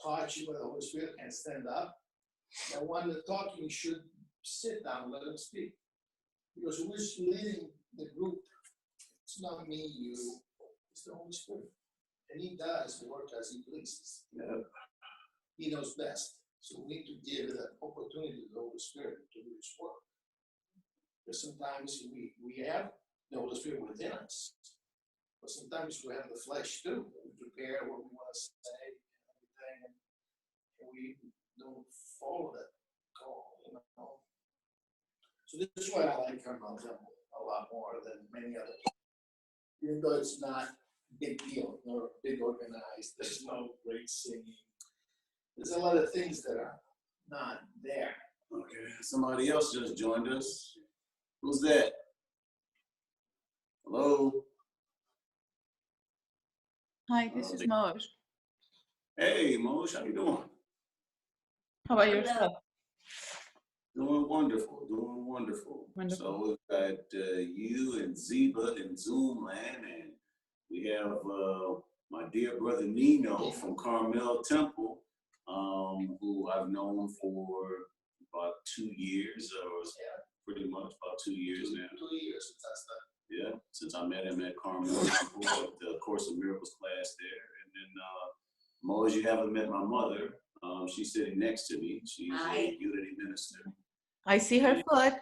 touch with the Holy Spirit can stand up. The one that's talking should sit down, let him speak. Because who's leading the group? It's not me, you, it's the Holy Spirit. And he does work as he pleases. Yeah. He knows best. So we need to give that opportunity to the Holy Spirit to do his work. Because sometimes we have the Holy Spirit within us. But sometimes we have the flesh too. We prepare what we want to say and everything. And we don't follow that call, you know. So this is why I like Carmel Temple a lot more than many other places. Even though it's not a big deal, nor big organized, there's no great singing. There's a lot of things that are not there. Okay, somebody else just joined us. Who's that? Hello? Hi, this is Moj. Hey, Moj, how you doing? How about yourself? Doing wonderful, doing wonderful. Wonderful. So we've got you and Zeba in Zoom land, and we have my dear brother Nino from Carmel Temple, who I've known for about 2 years, or pretty much about 2 years now. 2 years since I started. Yeah, since I met him at Carmel Temple at the Course of Miracles class there. And then Moj, you haven't met my mother. She's sitting next to me. She's a unity minister. I see her foot.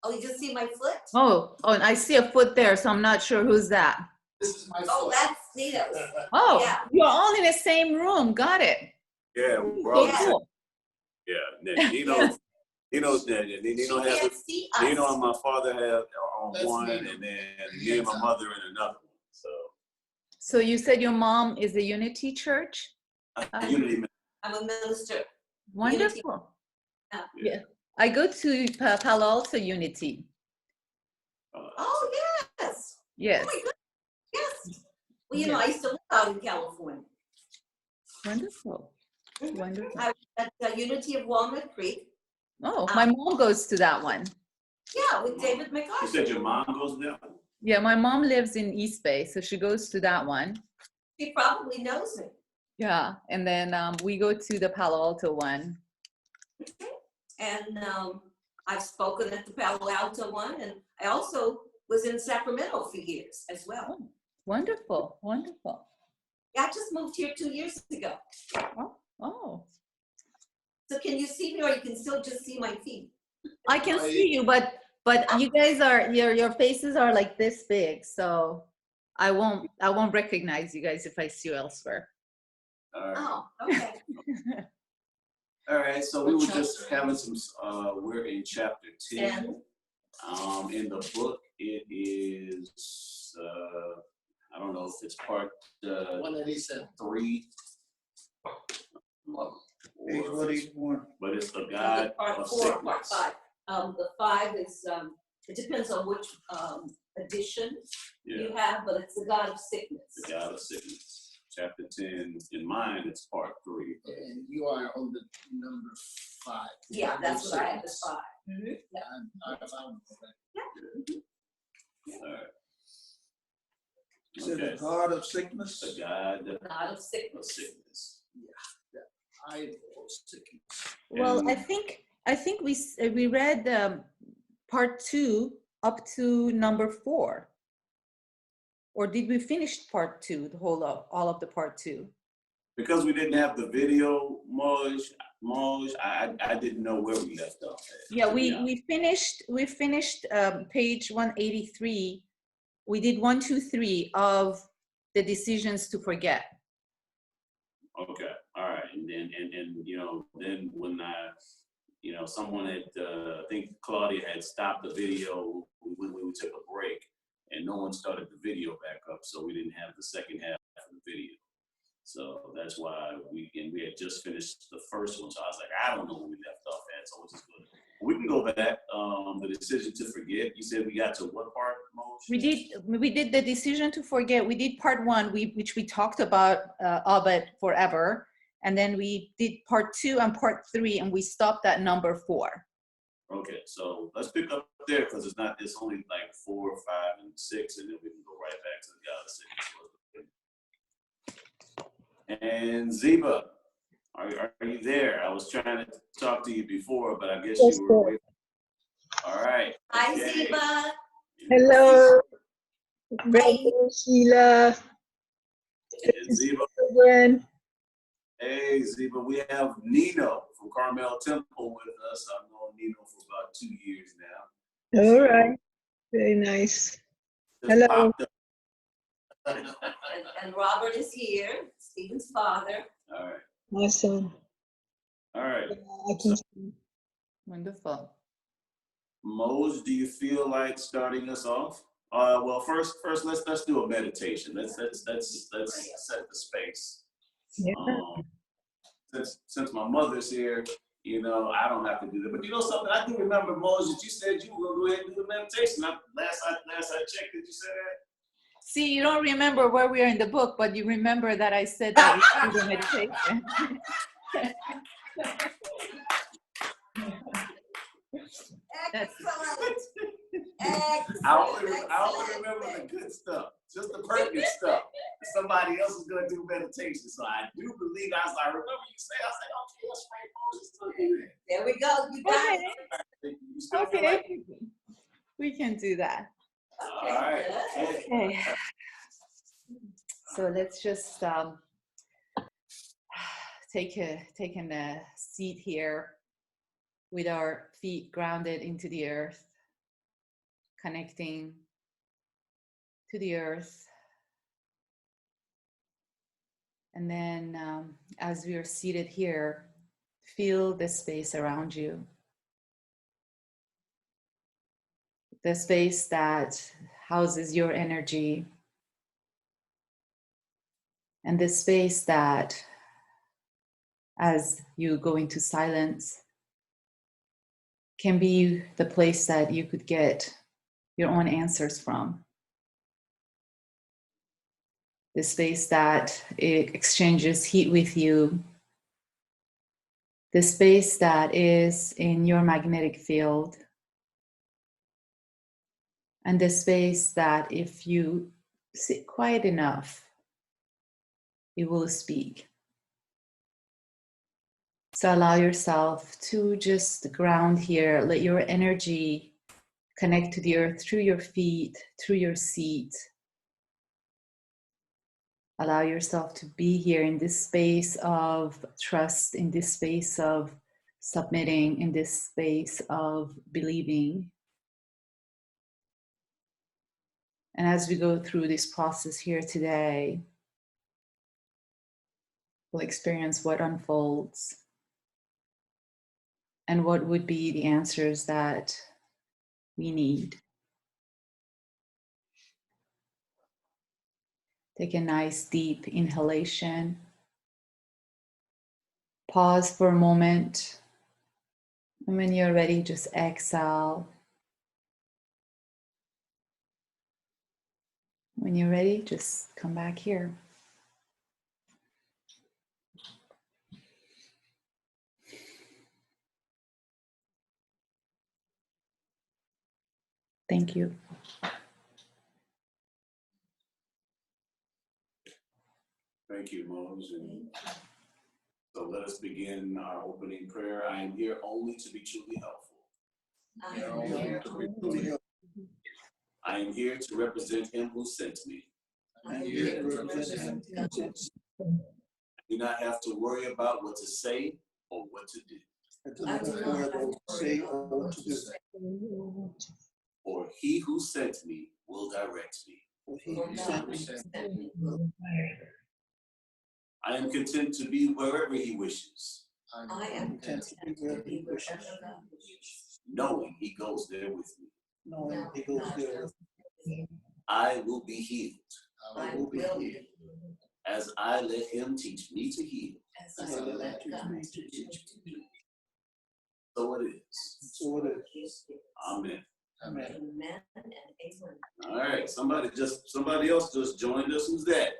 Oh, you just see my foot? Oh, and I see a foot there, so I'm not sure who's that. This is my Oh, foot. that's Nito's. Oh, Yeah. you're all in the same room. Got it. Yeah, we're all the same. Cool. Yeah, Nino has can't see us. Nino and my father have on That's one, Nino. and then me and my mother in another one. So you said your mom is a Unity Church? Unity minister. I'm a minister. Wonderful. Yeah. Yeah. I go to Palo Alto Unity. Oh, yes. Yes. Oh, my goodness. Yes. Well, you know, I used to live out in California. Wonderful. Wonderful. I was at the Unity of Walnut Creek. Oh, my mom goes to that one. Yeah, with David You McCarthy. said your mom goes there? Yeah, my mom lives in East Bay, so she goes to that one. She probably knows me. Yeah, and then we go to the Palo Alto one. And I've spoken at the Palo Alto one, and I also was in Sacramento for years as well. Oh, wonderful, wonderful. Yeah, I just moved here 2 years ago. Oh, So can you see me, or you can still just see my feet? I can see you, but you guys are your faces are like this big, so I won't recognize you guys if I see you elsewhere. All right. Oh, okay. All right, so we were just having some, we're in chapter 10. In the book, it is, I don't know if it's part 187. 3. Page 181. But it's the God Part of 4, sickness. part 5. The 5 is, it depends on which edition you have, but it's the God of sickness. The God of sickness. Chapter 10, in mine, it's part 3. And you are on the number 5. Yeah, that's what I have as 5. Mm-hmm. Yeah, I found it. All right. So the God of sickness? The God God of of sickness. sickness. I of sickness. Well, I think we read part 2 up to number 4. Or did we finish part 2, all of the part 2? Because we didn't have the video, Moj, I didn't know where we left off at. Yeah, we finished page 183. We did 1, 2, 3 of the decisions to forget. Okay, all right, and then then when someone had I think Claudia had stopped the video when we took a break, and no one started the video back up, so we didn't have the second half of the video. So that's why we had just finished the first one. So I was like, I don't know where we left off at, so we'll just go. We can go back. The decision to forget. You said we got to what part, Moj? We did the decision to forget. We did part 1, which we talked about of it forever, and then we did part 2 and part 3, and we stopped at number 4. Okay, so let's pick up there because it's only like 4, 5, and 6, and then we can go right back to the God of sickness. And Zeba, are you there? I was trying to talk to you before, but I guess Yes, you were sir. away. All right. Hi, okay. Zeba. Hello, Reverend Sheila. And Zeba, Again. hey Zeba, we have Nino from Carmel Temple with us. I've known Nino for about 2 years now. All So, right. Very nice. just Hello. popped up. And Robert is here, Stephen's father. All right. Awesome. All right. I can see. Wonderful. Mose, do you feel like starting us off? Well, first, let's do a meditation. Let's set the space. Yeah. Since my mother's here, you know, I don't have to do that. But you know something? I do remember, Mose, that you said you were gonna go ahead and do the meditation. Last I checked, did you say that? See, you don't remember where we are in the book, but you remember that I said that we should do the meditation. Excellent. I only remember the good stuff, just the pertinent stuff. Somebody else is gonna do meditation, so I do believe. I remember you say. I said, okay, that's right, Moses still do that. There we go. You got it. You still feel like Okay, we can do that. all right. good. Okay. So let's just take a seat here with our feet grounded into the earth, connecting to the earth. And then as we are seated here, feel the space around you. The space that houses your energy. And the space that, as you go into silence, can be the place that you could get your own answers from. The space that it exchanges heat with you. The space that is in your magnetic field. And the space that if you sit quiet enough, it will speak. So allow yourself to just ground here. Let your energy connect to the earth through your feet, through your seat. Allow yourself to be here in this space of trust, in this space of submitting, in this space of believing. And as we go through this process here today, we'll experience what unfolds and what would be the answers that we need. Take a nice deep inhalation. Pause for a moment. And when you're ready, just exhale. When you're ready, just come back here. Thank you. Thank you, Mose. And so let us begin our opening prayer. I am here only to be truly helpful. I am here to represent him who sent me. I do not have to worry about what to say or what to do. For he who sent me will direct me. I am content to be wherever he wishes, I am content to be wherever God wishes. knowing he goes there with me. Knowing he goes there with me. I will be healed I will be healed. as I let him teach me to heal. As I let God teach me. So it is. Amen. Amen and amen. All right, somebody else just joined us. Who's that?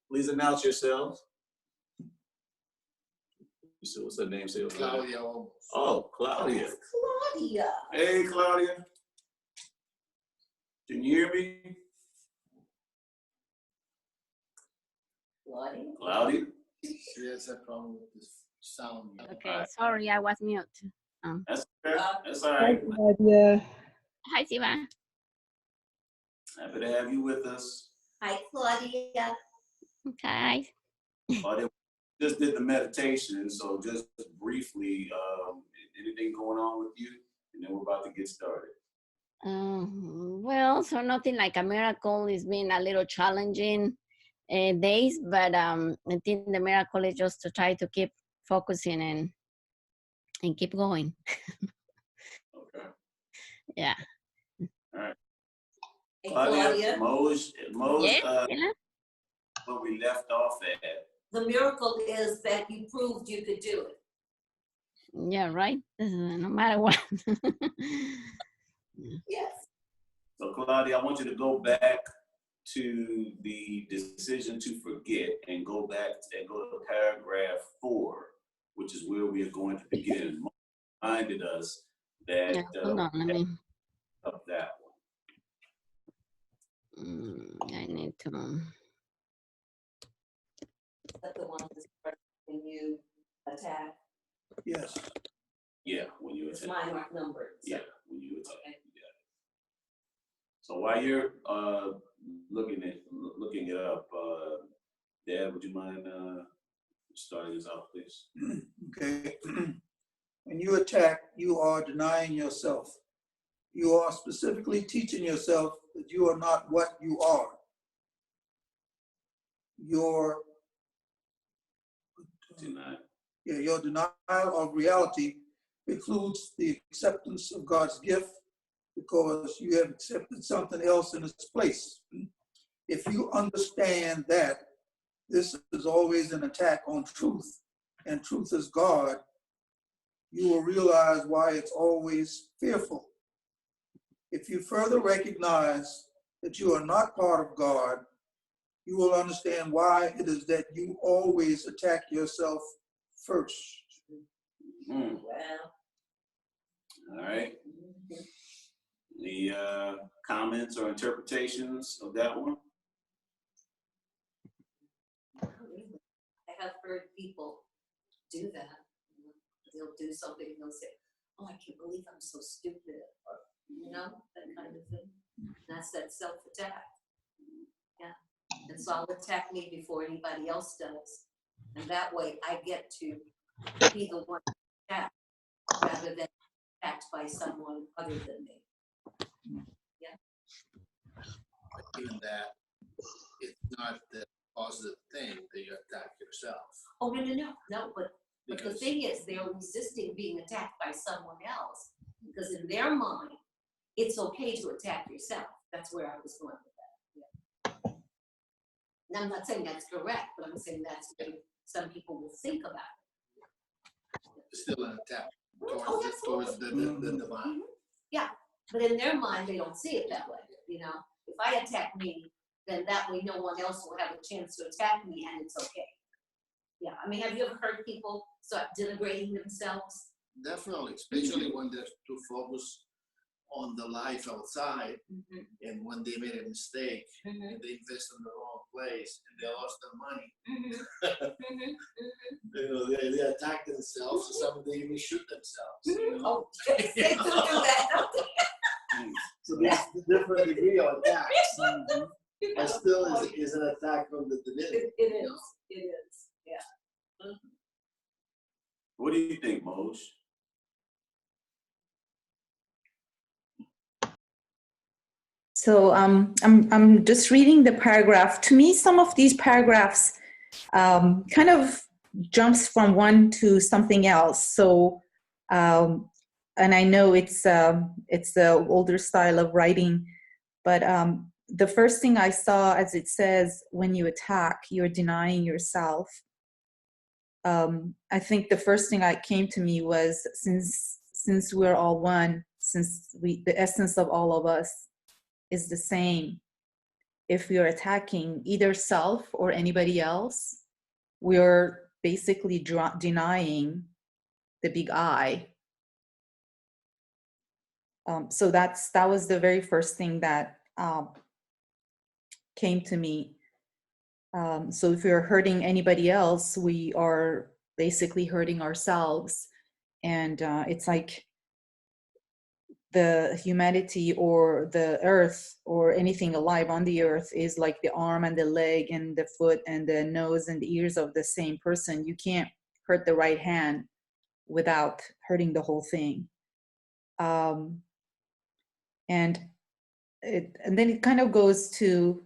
Please announce yourselves. You said, what's her name? Say it. Claudia. Oh, Claudia. It's Claudia. Hey, Claudia. Can you hear me? Claudia? Claudia? She has a problem with this sound. Okay, sorry, I was mute. That's okay. That's all Hi, right. Claudia. Hi, Siva. Happy to have you with us. Hi, Claudia. Okay. Claudia, we just did the meditation, so just briefly, anything going on with you? And then we're about to get started. Well, so nothing like a miracle. It's been a little challenging days, but I think the miracle is just to try to keep focusing and keep going. Okay. Yeah. All right. Hey, Claudia, Claudia, Moj, Yes, yeah. where we left off at. the miracle is that you proved you could do it. Yeah, right. No matter what. Yes. So Claudia, I want you to go back to the decision to forget and go back and go to paragraph 4, which is where we are going to begin. Mo reminded us that Yeah, hold on, let me. of that I need to. But the one that's when you attack, Yes. Yeah, when you it's attack. mine aren't numbered. So. Yeah, when you attack. Okay. Yeah. So while you're looking it up, Dad, would you mind starting us out, please? Okay. When you attack, you are denying yourself. You are specifically teaching yourself that you are not what you are. Your denial of reality includes the acceptance of God's gift because you have accepted something else in its place. If you understand that this is always an attack on truth, and truth is God, you will realize why it's always fearful. If you further recognize that you are not part of God, you will understand why it is that you always attack yourself first. Mm. Well. All right. Any comments or interpretations of that one? I have heard people do that. They'll do something and they'll say, "Oh, I can't believe I'm so stupid," or that kind of thing. That's that self-attack. Yeah. And so I'll attack me before anybody else does. And that way I get to be the one attacked rather than attacked by someone other than me. Even that, it's not the positive thing that you attack yourself. Oh, no, but the Because thing is, they're resisting being attacked by someone else because in their mind, it's okay to attack yourself. That's where I was going with that. Yeah. And I'm not saying that's correct, but I'm saying that's the way some people will think about it. it's still an attack Oh, towards the divine. Yeah, but in their mind, they don't see it that way. If I attack me, then that way no one else will have a chance to attack me, and it's okay. Yeah, I mean, have you ever heard people start denigrating themselves? Definitely, especially when they're too focused on the life outside, and when they made a mistake, and they invested in the wrong place, and they lost their money. They attack themselves, and some of them even shoot themselves. Oh, they do that, don't they? So there's a different degree of attacks. But still is an attack from the divinity. It is. It is. Yeah. What do you think, Moj? So I'm just reading the paragraph. To me, some of these paragraphs kind of jumps from one to something else. So, and I know it's the older style of writing, but the first thing I saw, as it says, when you attack, you're denying yourself. I think the first thing that came to me was since we're all one, since the essence of all of us is the same. If we are attacking either self or anybody else, we're basically denying the big I. So that was the very first thing that came to me. So if we're hurting anybody else, we are basically hurting ourselves. And it's like the humanity or the earth or anything alive on the earth is like the arm and the leg and the foot and the nose and the ears of the same person. You can't hurt the right hand without hurting the whole thing. And then it kind of goes to,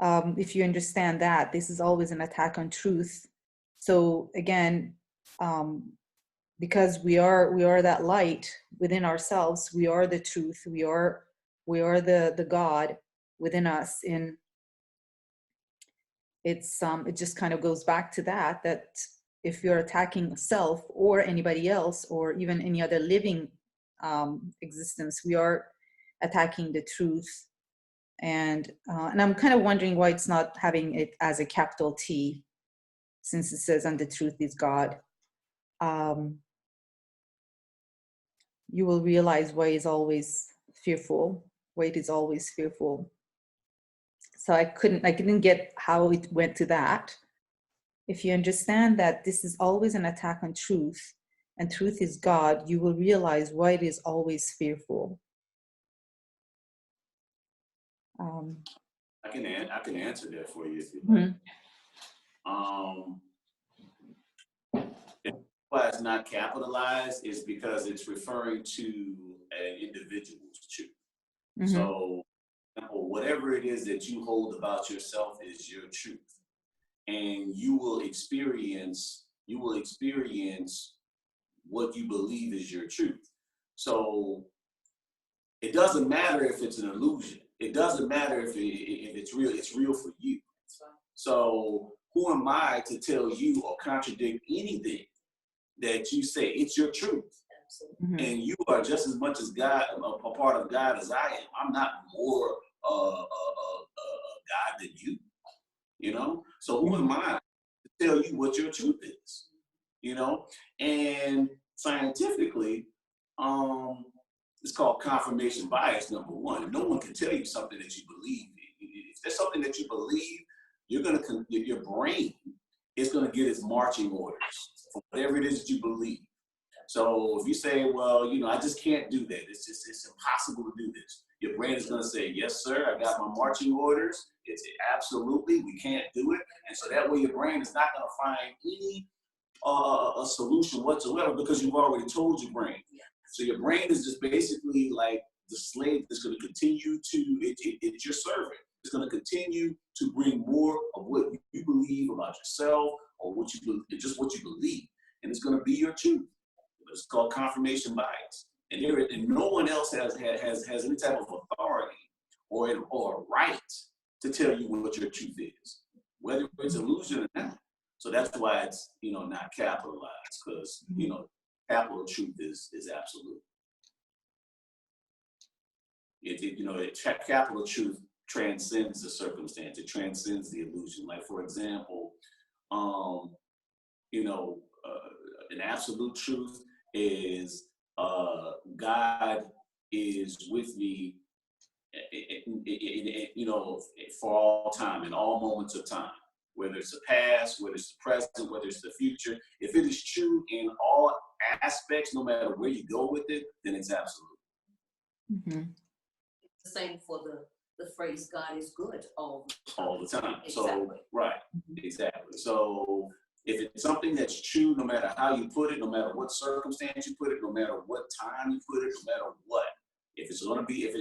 if you understand that this is always an attack on truth. So again, because we are that light within ourselves, we are the truth, we are the God within us. And it's it just kind of goes back to that if you're attacking self or anybody else or even any other living existence, we are attacking the truth. And I'm kind of wondering why it's not having it as a capital T, since it says, and the truth is God. You will realize why it's always fearful, why it is always fearful. So I didn't get how it went to that. If you understand that this is always an attack on truth, and truth is God, you will realize why it is always fearful. I can answer that for you if you like. Why it's not capitalized is because it's referring to an individual's truth. So, whatever it is that you hold about yourself is your truth, and you will experience what you believe is your truth. So it doesn't matter if it's an illusion. It doesn't matter if it's real. It's real for you. So who am I to tell you or contradict anything that you say? It's your truth. And you are just as much as God, a part of God as I am. I'm not more God than you, you know? So who am I to tell you what your truth is, you know? And scientifically, it's called confirmation bias, number one. No one can tell you something that you believe. If there's something that you believe, your brain is gonna get its marching orders for whatever it is that you believe. So if you say, well, you know, I just can't do that. It's impossible to do this. Your brain is going to say, yes, sir, I got my marching orders. It's absolutely, we can't do it. And so that way your brain is not going to find any a solution whatsoever because you've already told your brain. So your brain is just basically like the slave that's going to continue to, it's your servant. It's going to continue to bring more of what you believe about yourself or what you just what you believe. And it's going to be your truth. It's called confirmation bias, and no one else has any type of authority or a right to tell you what your truth is, whether it's illusion or not. So that's why it's not capitalized, because capital truth is absolute. Capital truth transcends the circumstance. It transcends the illusion. Like for example, an absolute truth is God is with me, for all time, in all moments of time, whether it's the past, whether it's the present, whether it's the future. If it is true in all aspects, no matter where you go with it, then it's absolute. It's the same for the phrase "God is good" all the time. Exactly. So right, exactly. So if it's something that's true, no matter how you put it, no matter what circumstance you put it, no matter what time you put it, no matter what, if it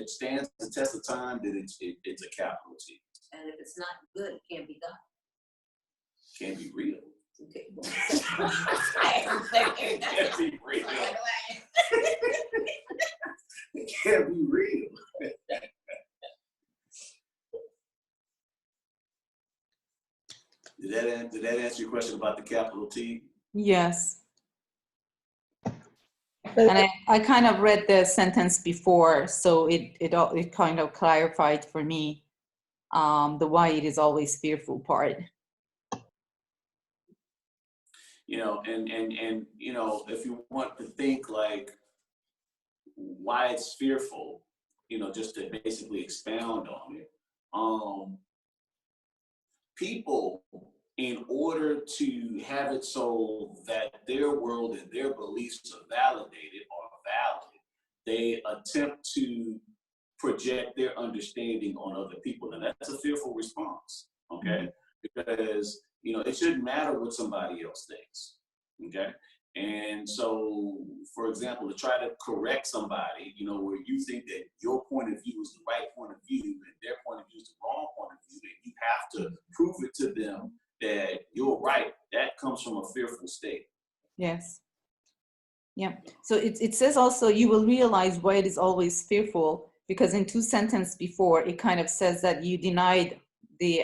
stands the test of time, then it's a capital T. And if it's not good, it can't be God. Can't be real. Okay. It can't be real. It can't be real. Did that answer your question about the capital T? Yes. And I kind of read the sentence before, so it kind of clarified for me the why it is always fearful part. And if you want to think like why it's fearful, just to basically expound on it. people, in order to have it so that their world and their beliefs are validated or valid, they attempt to project their understanding on other people. And that's a fearful response, okay? Because, it shouldn't matter what somebody else thinks, okay? And so, for example, to try to correct somebody, where you think that your point of view is the right point of view and their point of view is the wrong point of view, and you have to prove it to them that you're right, that comes from a fearful state. Yes. Yeah. So it says also, you will realize why it is always fearful, because in 2 sentences before, it kind of says that you denied the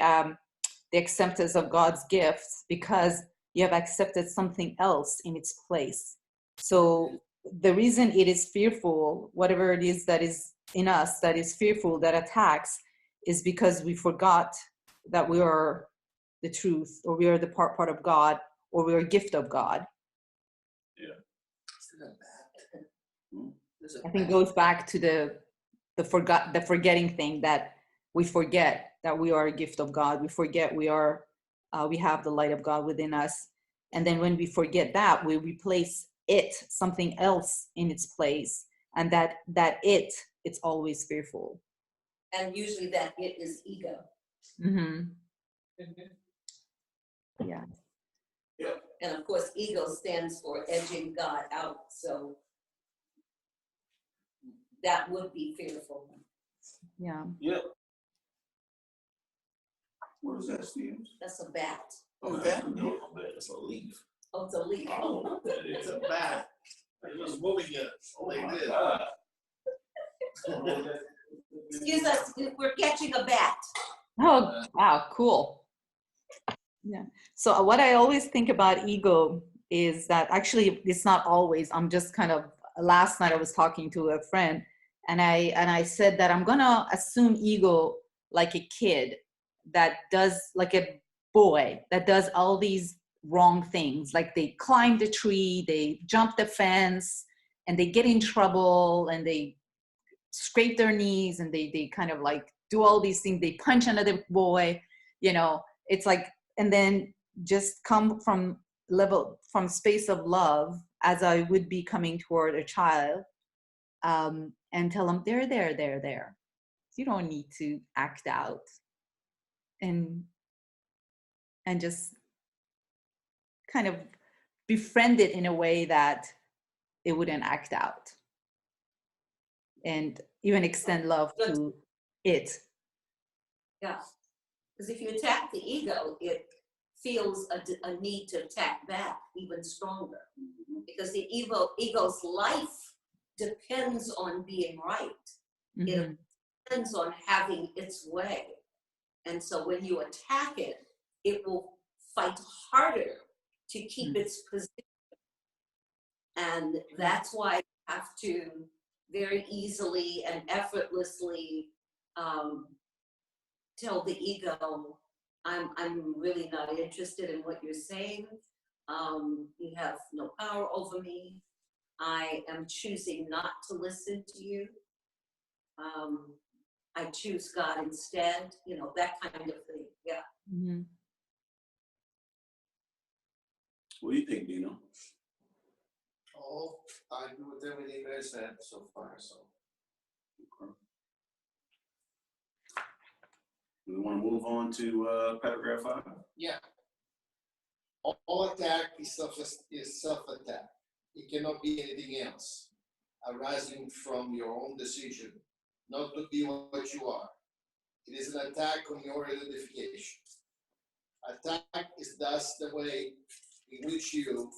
acceptance of God's gifts because you have accepted something else in its place. So the reason it is fearful, whatever it is that is in us that is fearful, that attacks, is because we forgot that we are the truth, or we are the part of God, or we are a gift of God. Yeah. Isn't that bad? Is it I think it bad? goes back to the forgetting thing, that we forget that we are a gift of God. We forget we have the light of God within us. And then when we forget that, we replace something else in its place. And that it's always fearful. And usually that it is ego. Mm-hmm. Yeah. And of course, ego stands for edging God out. So that would be fearful. Yeah. Yep. What is that, Steve? That's a bat. Oh, that? No, it's a leaf. Oh, it's a leaf. I don't know what that It's is. a bat. It was moving it Oh like my this. God. Excuse us, we're catching a bat. Oh, wow, cool. Yeah. So what I always think about ego is that actually it's not always. I'm just kind of, last night I was talking to a friend, and I said that I'm gonna assume ego like a kid that does, like a boy that does all these wrong things, like they climb the tree, they jump the fence, and they get in trouble, and they scrape their knees, and they kind of like do all these things. They punch another boy, it's like, and then just come from space of love, as I would be coming toward a child, and tell them there. You don't need to act out, and just kind of befriend it in a way that it wouldn't act out, and even extend love to it. Yeah. Because if you attack the ego, it feels a need to attack back even stronger. Because the ego's life depends on being right. Mhm. It depends on having its way. And so when you attack it, it will fight harder to keep its position. And that's why you have to very easily and effortlessly tell the ego, I'm really not interested in what you're saying. You have no power over me. I am choosing not to listen to you. I choose God instead, that kind of thing. Yeah. Mhm. What do you think, Dino? Oh, I agree with everything they said so far, so. Do we want to move on to paragraph 5? Yeah. All attack is self-attack. It cannot be anything else, arising from your own decision not to be what you are. It is an attack on your identification. Attack is thus the way in which you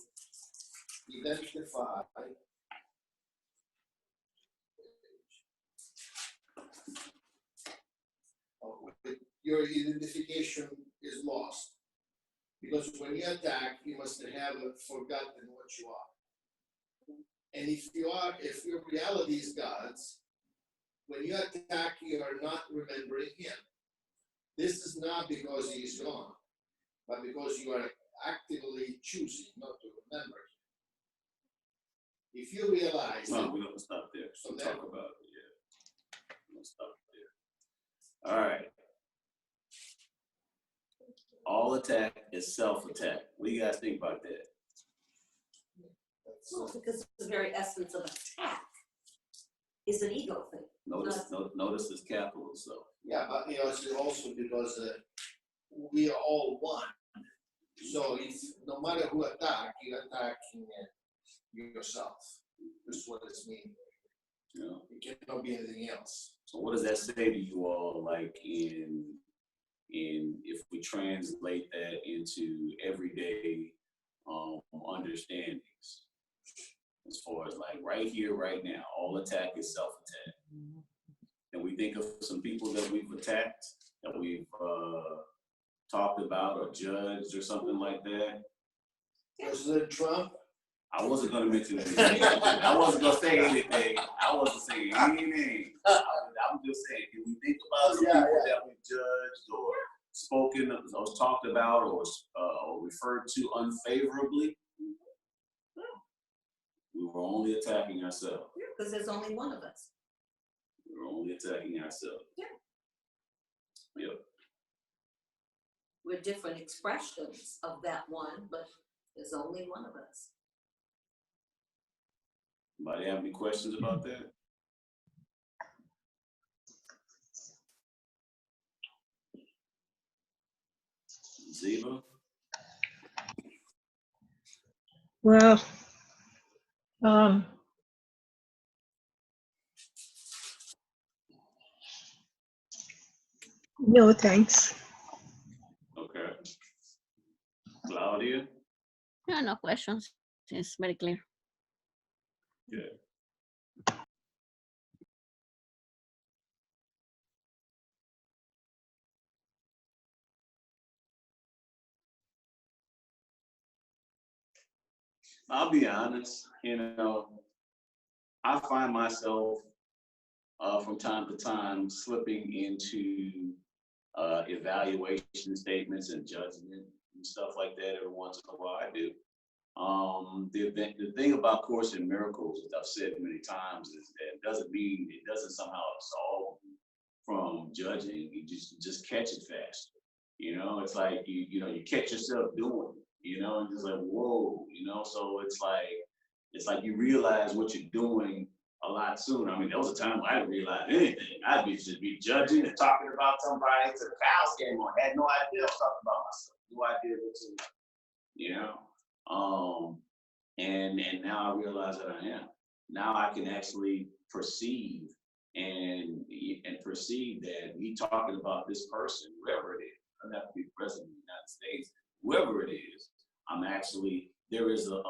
identify your identification is lost. Because when you attack, you must have forgotten what you are. And if your reality is God's, when you attack, you are not remembering Him. This is not because He is gone, but because you are actively choosing not to remember Him. If you realize No, that, we're going to stop there. So We'll there. talk about it. Yeah. We'll stop there. All right. All attack is self-attack. What do you guys think about that? Well, because the very essence of attack is an ego thing. Notice it's capital, so. Yeah, but it's also because we are all one. So if no matter who attack, you're attacking yourself. That's what it's meaning. Yeah. It cannot be anything else. So what does that say to you all, like in if we translate that into everyday understandings, as far as like right here, right now, all attack is self-attack. And we think of some people that we've attacked, that we've talked about or judged or something like that. President Trump. I wasn't going to mention anything. I wasn't going to say anything. I wasn't saying anything. I'm just saying, can we think about some people that we judged or spoken or talked about or referred to unfavorably? We were only attacking ourselves. Yeah, because there's only one of us. We were only attacking ourselves. Yeah. Yep. We're different expressions of that one, but there's only one of us. Anybody have any questions about that? Ziva? Well, no, thanks. Okay. Claudia? No questions. It's very clear. Good. I'll be honest, I find myself from time to time slipping into evaluation statements and judgment and stuff like that every once in a while. I do. The thing about Course in Miracles, as I've said many times, is that it doesn't somehow absolve you from judging. You just catch it faster. It's like you catch yourself doing it, and just like, whoa, so it's like you realize what you're doing a lot sooner. I mean, there was a time when I didn't realize anything. I'd just be judging and talking about somebody till the cows came on. I had no idea I was talking about myself. No idea and now I realize that I am. Now I can actually perceive and perceive that me talking about this person, whoever it is, doesn't have to be president of the United States, whoever it is, there is a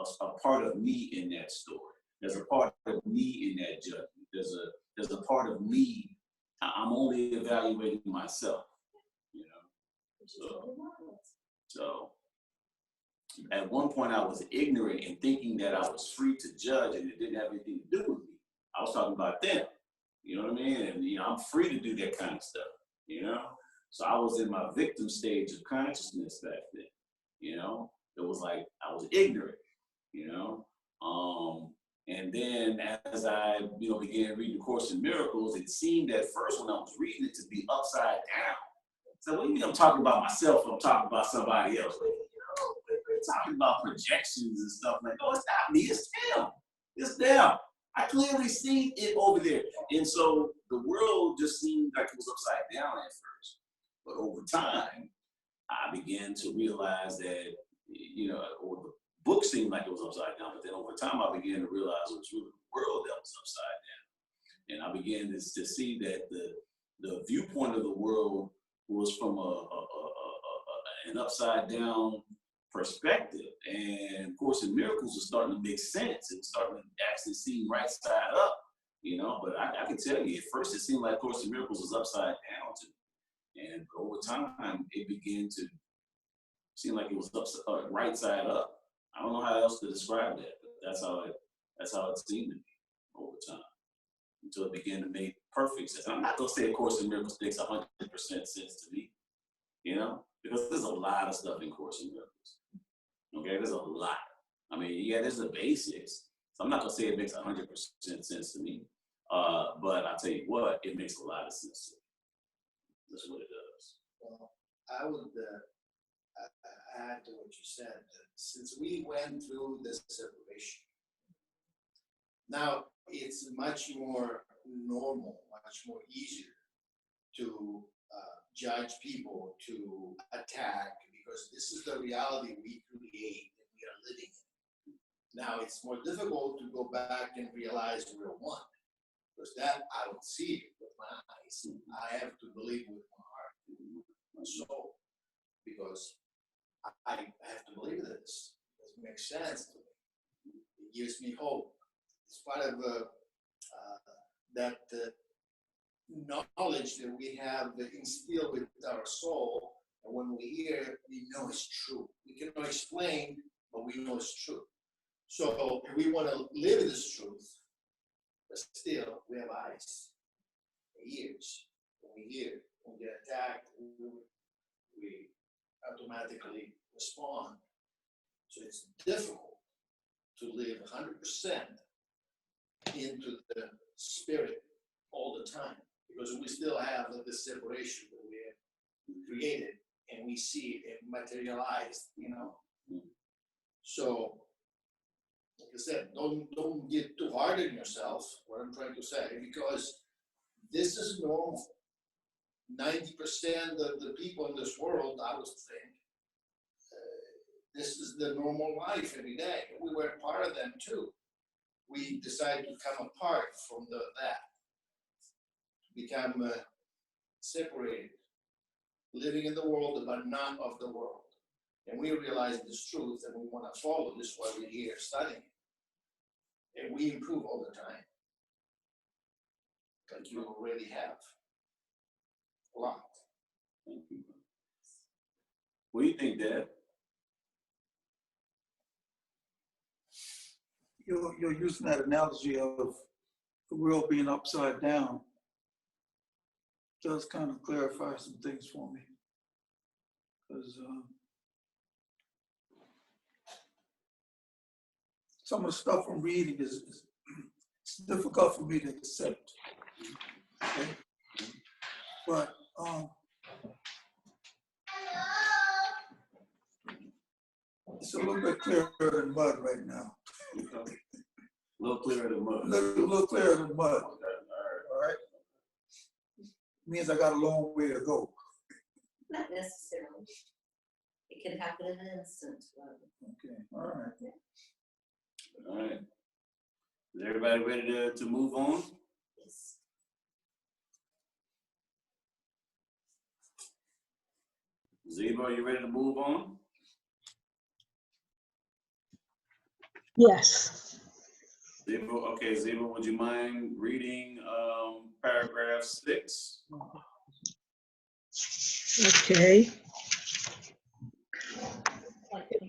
part of me in that story. There's a part of me in that judgment. There's a part of me. I'm only evaluating myself, So at one point I was ignorant and thinking that I was free to judge and it didn't have anything to do with me. I was talking about them. You know what I mean? And I'm free to do that kind of stuff. So I was in my victim stage of consciousness back then. It was like I was ignorant. And then as I began reading the Course in Miracles, it seemed at first when I was reading it to be upside down. So what do you mean I'm talking about myself? I'm talking about somebody else. We're talking about projections and stuff like, oh, it's not me, it's them. It's them. I clearly see it over there. And so the world just seemed like it was upside down at first. But over time, I began to realize that, or the book seemed like it was upside down, but then over time I began to realize it was really the world that was upside down. And I began to see that the viewpoint of the world was from an upside down perspective. And Course in Miracles was starting to make sense. It was starting to actually seem right side up, but I can tell you, at first it seemed like Course in Miracles was upside down to me. And over time, it began to seem like it was right side up. I don't know how else to describe that, but that's how it seemed to me over time, until it began to make perfect sense. I'm not gonna say A Course in Miracles makes 100% sense to me, because there's a lot of stuff in Course in Miracles. Okay, there's a lot. I mean, yeah, there's the basics. So I'm not gonna say it makes 100% sense to me, but I'll tell you what, it makes a lot of sense to me. That's what it does. Well, I would add to what you said, since we went through this separation, now it's much more normal, much more easier to judge people, to attack, because this is the reality we create and we are living in. Now it's more difficult to go back and realize we're one, because that I don't see it with my eyes. I have to believe with my heart, my soul, because I have to believe this. It makes sense to me. It gives me hope. It's part of that knowledge that we have instilled with our soul. And when we hear, we know it's true. We cannot explain, but we know it's true. So we want to live this truth, but still we have eyes, ears. When we hear, when we get attacked, we automatically respond. So it's difficult to live 100% into the spirit all the time, because we still have this separation that we have created, and we see it materialized, you know. So, like I said, don't get too hard on yourself, what I'm trying to say, because this is normal. 90% of the people in this world, I would think, this is the normal life every day. We were part of them too. We decided to come apart from that, become separated, living in the world but not of the world. And we realize this truth, and we want to follow this while we're here studying. And we improve all the time, like you already have. A lot. Thank you. What do you think, Dad? You're using that analogy of the world being upside down does kind of clarify some things for me. Because some of the stuff I'm reading is it's difficult for me to accept. Okay? But it's a little bit clearer than mud right now. Okay. A little clearer than mud. A little clearer than mud. Okay. All right. Means I got a long way to go. Not necessarily. It can happen in an instant. Okay. All right. All right. Is everybody ready to move on? Yes. Zebo, you ready to move on? Yes. Zebo, okay, Zebo, would you mind reading paragraph 6? Okay.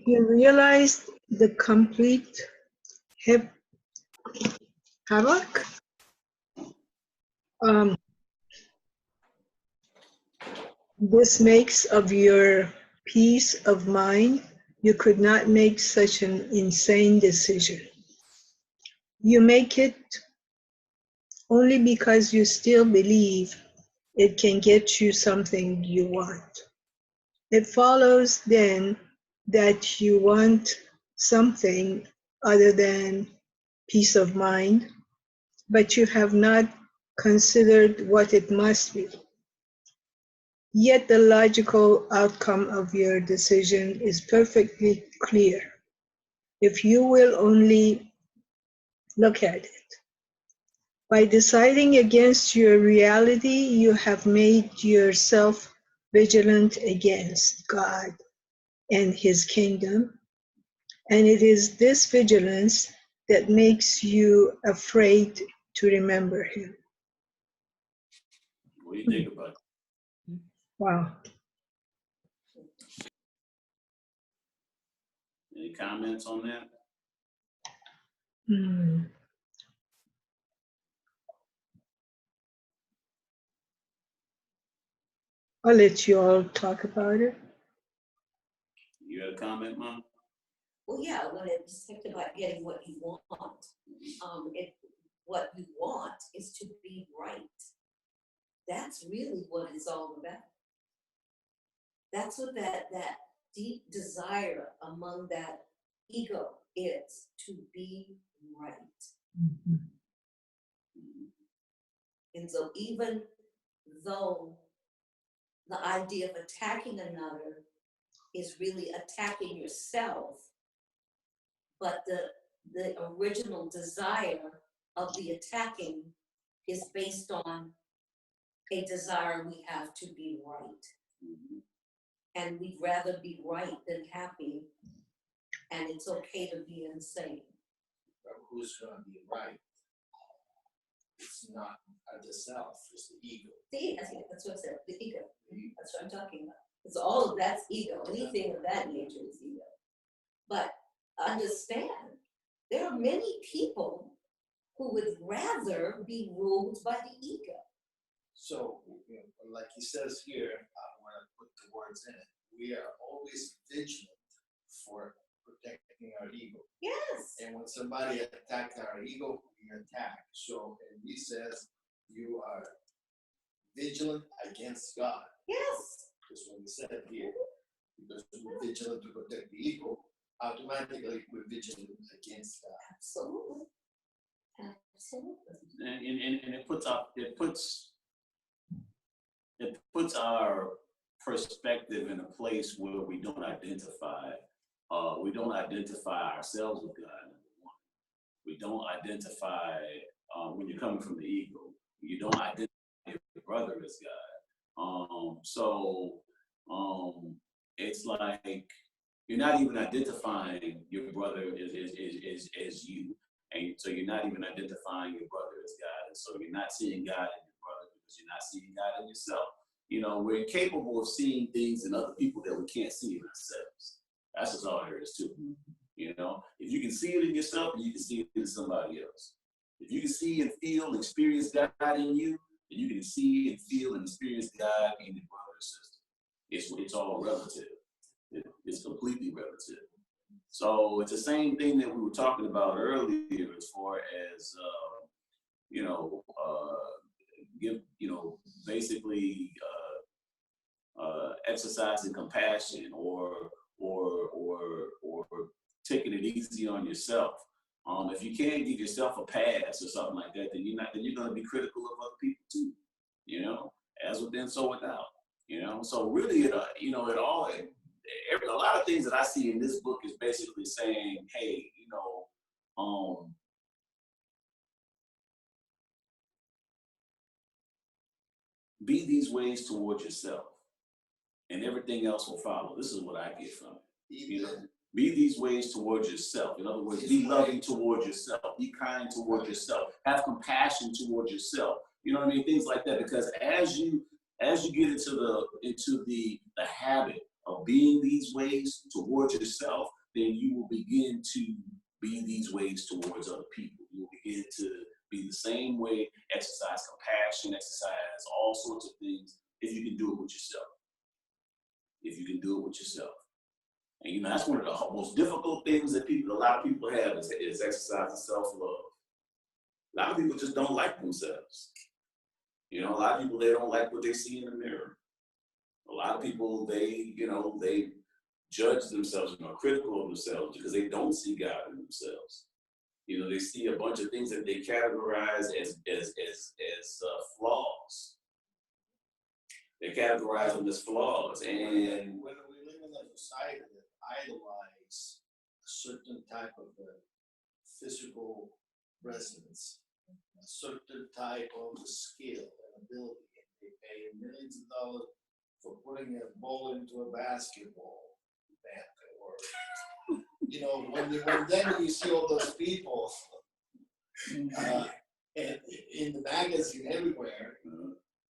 You realized the complete havoc. This makes of your peace of mind. You could not make such an insane decision. You make it only because you still believe it can get you something you want. It follows then that you want something other than peace of mind, but you have not considered what it must be. Yet the logical outcome of your decision is perfectly clear. If you will only look at it. By deciding against your reality, you have made yourself vigilant against God and His kingdom. And it is this vigilance that makes you afraid to remember Him. What do you think about it? Wow. Any comments on that? I'll let you all talk about it. You got a comment, Mom? Well, yeah, when it's talked about getting what you want, what you want is to be right. That's really what it's all about. That's what that deep desire among that ego is to be right. And so even though the idea of attacking another is really attacking yourself, but the original desire of the attacking is based on a desire we have to be right. And we'd rather be right than happy, and it's okay to be insane. But who's gonna be right? It's not the self, it's the ego. See, that's what I said, the ego. That's what I'm talking about. It's all of that's ego. Anything of that nature is ego. But understand, there are many people who would rather be ruled by the ego. So, you know, like he says here, I want to put the words in it. We are always vigilant for protecting our ego. Yes. And when somebody attacks our ego, we attack. So, and he says, you are vigilant against God. Yes. That's what he said here. Because we're vigilant to protect the ego, automatically we're vigilant against God. Absolutely. Absolutely. And it puts our perspective in a place where we don't identify ourselves with God. Number one, we don't identify when you're coming from the ego. You don't identify your brother as God. It's like you're not even identifying your brother as you, and so you're not even identifying your brother as God, and so you're not seeing God in your brother because you're not seeing God in yourself. You know, we're incapable of seeing things in other people that we can't see in ourselves. That's just all there is to it. You know, if you can see it in yourself, you can see it in somebody else. If you can see and feel and experience God in you, then you can see and feel and experience God in your brother or sister. It's all relative. It's completely relative. So it's the same thing that we were talking about earlier as far as, basically exercising compassion or taking it easy on yourself. If you can't give yourself a pass or something like that, then you're going to be critical of other people too. You know, as within, so without. You know, so really, a lot of things that I see in this book is basically saying, hey, be these ways towards yourself, and everything else will follow. This is what I get from it. You know, be these ways towards yourself. In other words, be loving towards yourself. Be kind towards yourself. Have compassion towards yourself. You know what I mean? Things like that. Because as you get into the habit of being these ways towards yourself, then you will begin to be these ways towards other people. You will begin to be the same way, exercise compassion, exercise all sorts of things, if you can do it with yourself. If you can do it with yourself. And you know, that's one of the most difficult things that a lot of people have is exercising self-love. A lot of people just don't like themselves. You know, a lot of people, they don't like what they see in the mirror. A lot of people, they judge themselves and are critical of themselves because they don't see God in themselves. You know, they see a bunch of things that they categorize as flaws. They categorize them as flaws. And when we live in a society that idolize a certain type of physical presence, a certain type of skill and ability, and they pay millions of dollars for putting a ball into a basketball net, or when then you see all those people and in the magazine everywhere,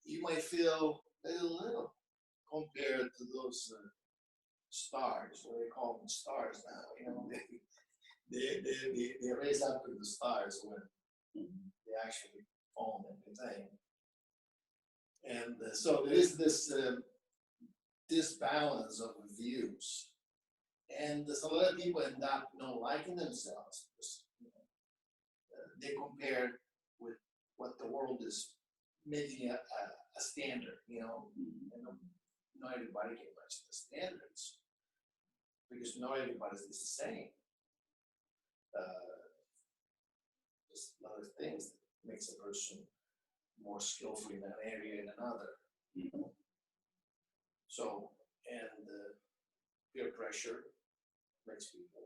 you might feel a little compared to those stars. What do they call them? Stars now. You know, they raise up to the stars when they actually fall and everything. And so there is this disbalance of views, and there's a lot of people end up not liking themselves because they compare with what the world is making a standard, and not everybody can match the standards. because not everybody is the same. There's a lot of things that makes a person more skillful in an area in another. Mhm. So, and peer pressure makes people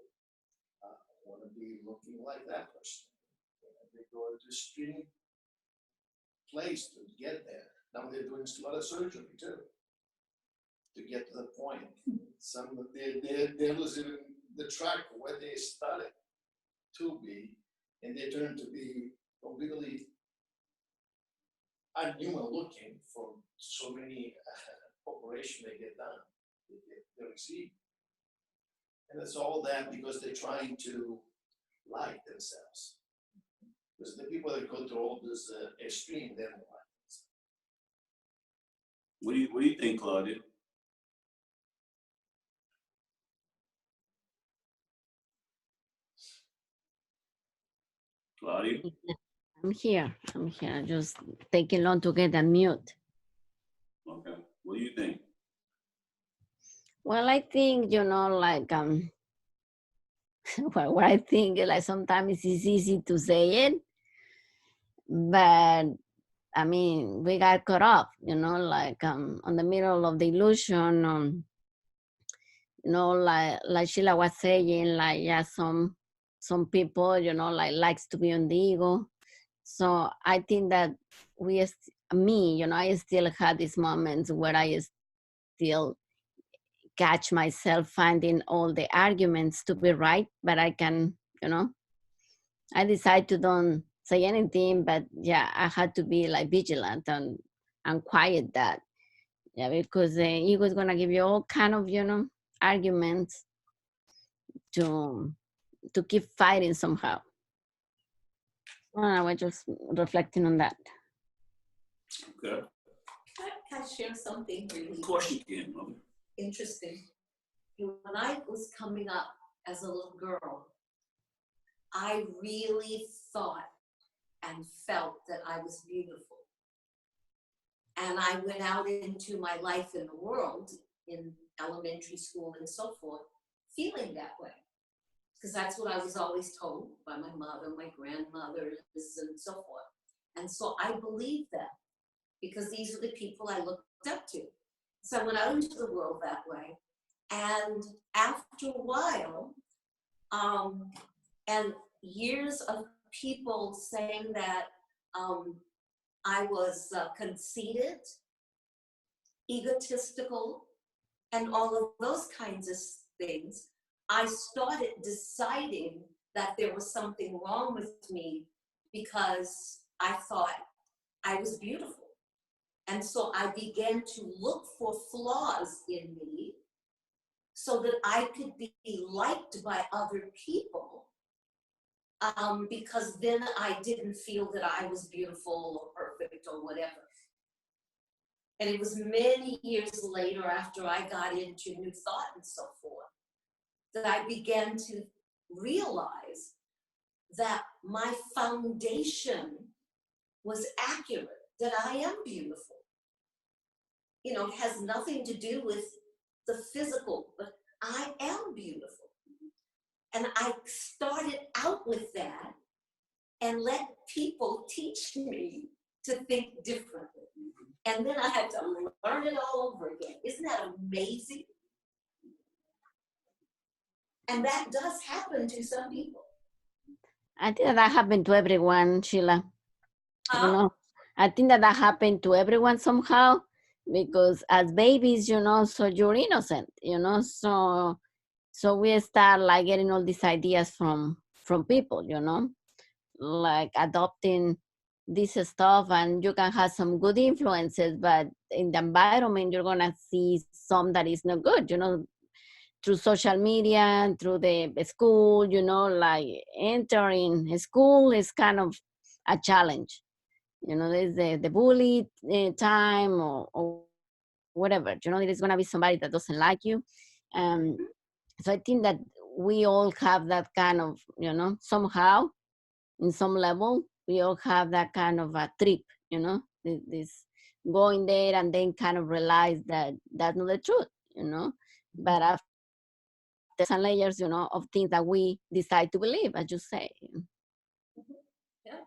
want to be looking like that person. And they go to extreme place to get there. Now they're doing a lot of surgery too to get to the point. Some they're losing the track of where they started to be, and they turn to be completely unhuman looking for so many operations they get done, they receive. And it's all that because they're trying to like themselves. Because the people that go through all this extreme, they don't like themselves. What do you think, Claudia? Claudia? I'm here. Just taking long to get unmute. Okay. What do you think? Well, I think, like, what I think, like, sometimes it's easy to say it, but I mean, we got caught up, like, on the middle of the illusion, like Sheila was saying, like, yeah, some people, likes to be on the ego. So I think that I still had these moments where I still catch myself finding all the arguments to be right, but I can, I decide to don't say anything, but yeah, I had to be like vigilant and quiet that. Yeah, because the ego is gonna give you all kind of, arguments to keep fighting somehow. I was just reflecting on that. Okay. Can I share something really Of course you can, Mother. interesting? When I was coming up as a little girl, I really thought and felt that I was beautiful. And I went out into my life in the world, in elementary school and so forth, feeling that way. Because that's what I was always told by my mother, my grandmother, and so forth. And so I believed that because these are the people I looked up to. So I went out into the world that way. And after a while, and years of people saying that I was conceited, egotistical, and all of those kinds of things, I started deciding that there was something wrong with me because I thought I was beautiful. And so I began to look for flaws in me so that I could be liked by other people, because then I didn't feel that I was beautiful or perfect or whatever. And it was many years later, after I got into New Thought and so forth, that I began to realize that my foundation was accurate, that I am beautiful. It has nothing to do with the physical, but I am beautiful. And I started out with that and let people teach me to think differently. And then I had to learn it all over again. Isn't that amazing? And that does happen to some people. I think that happened to everyone, Sheila. I think that happened to everyone somehow, because as babies, so you're innocent, so we start like getting all these ideas from people, like adopting this stuff, and you can have some good influences, but in the environment you're gonna see some that is not good, through social media and through the school, like entering school is kind of a challenge. There's the bully time or whatever, there is going to be somebody that doesn't like you. So I think that we all have that kind of, somehow, in some level, we all have that kind of a trip, this going there and then kind of realize that that's not the truth, but after and layers, of things that we decide to believe, as you say. Yeah.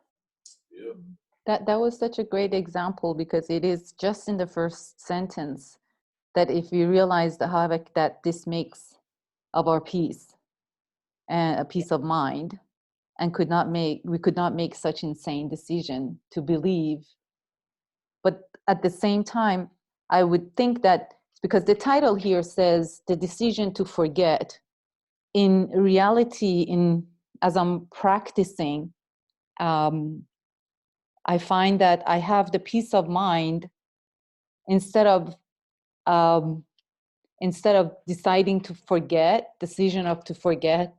That was such a great example, because it is just in the first sentence that if we realize the havoc that this makes of our peace and a peace of mind, and we could not make such insane decision to believe. But at the same time, I would think that, because the title here says the decision to forget, in reality, as I'm practicing, I find that I have the peace of mind instead of deciding to forget. Decision of to forget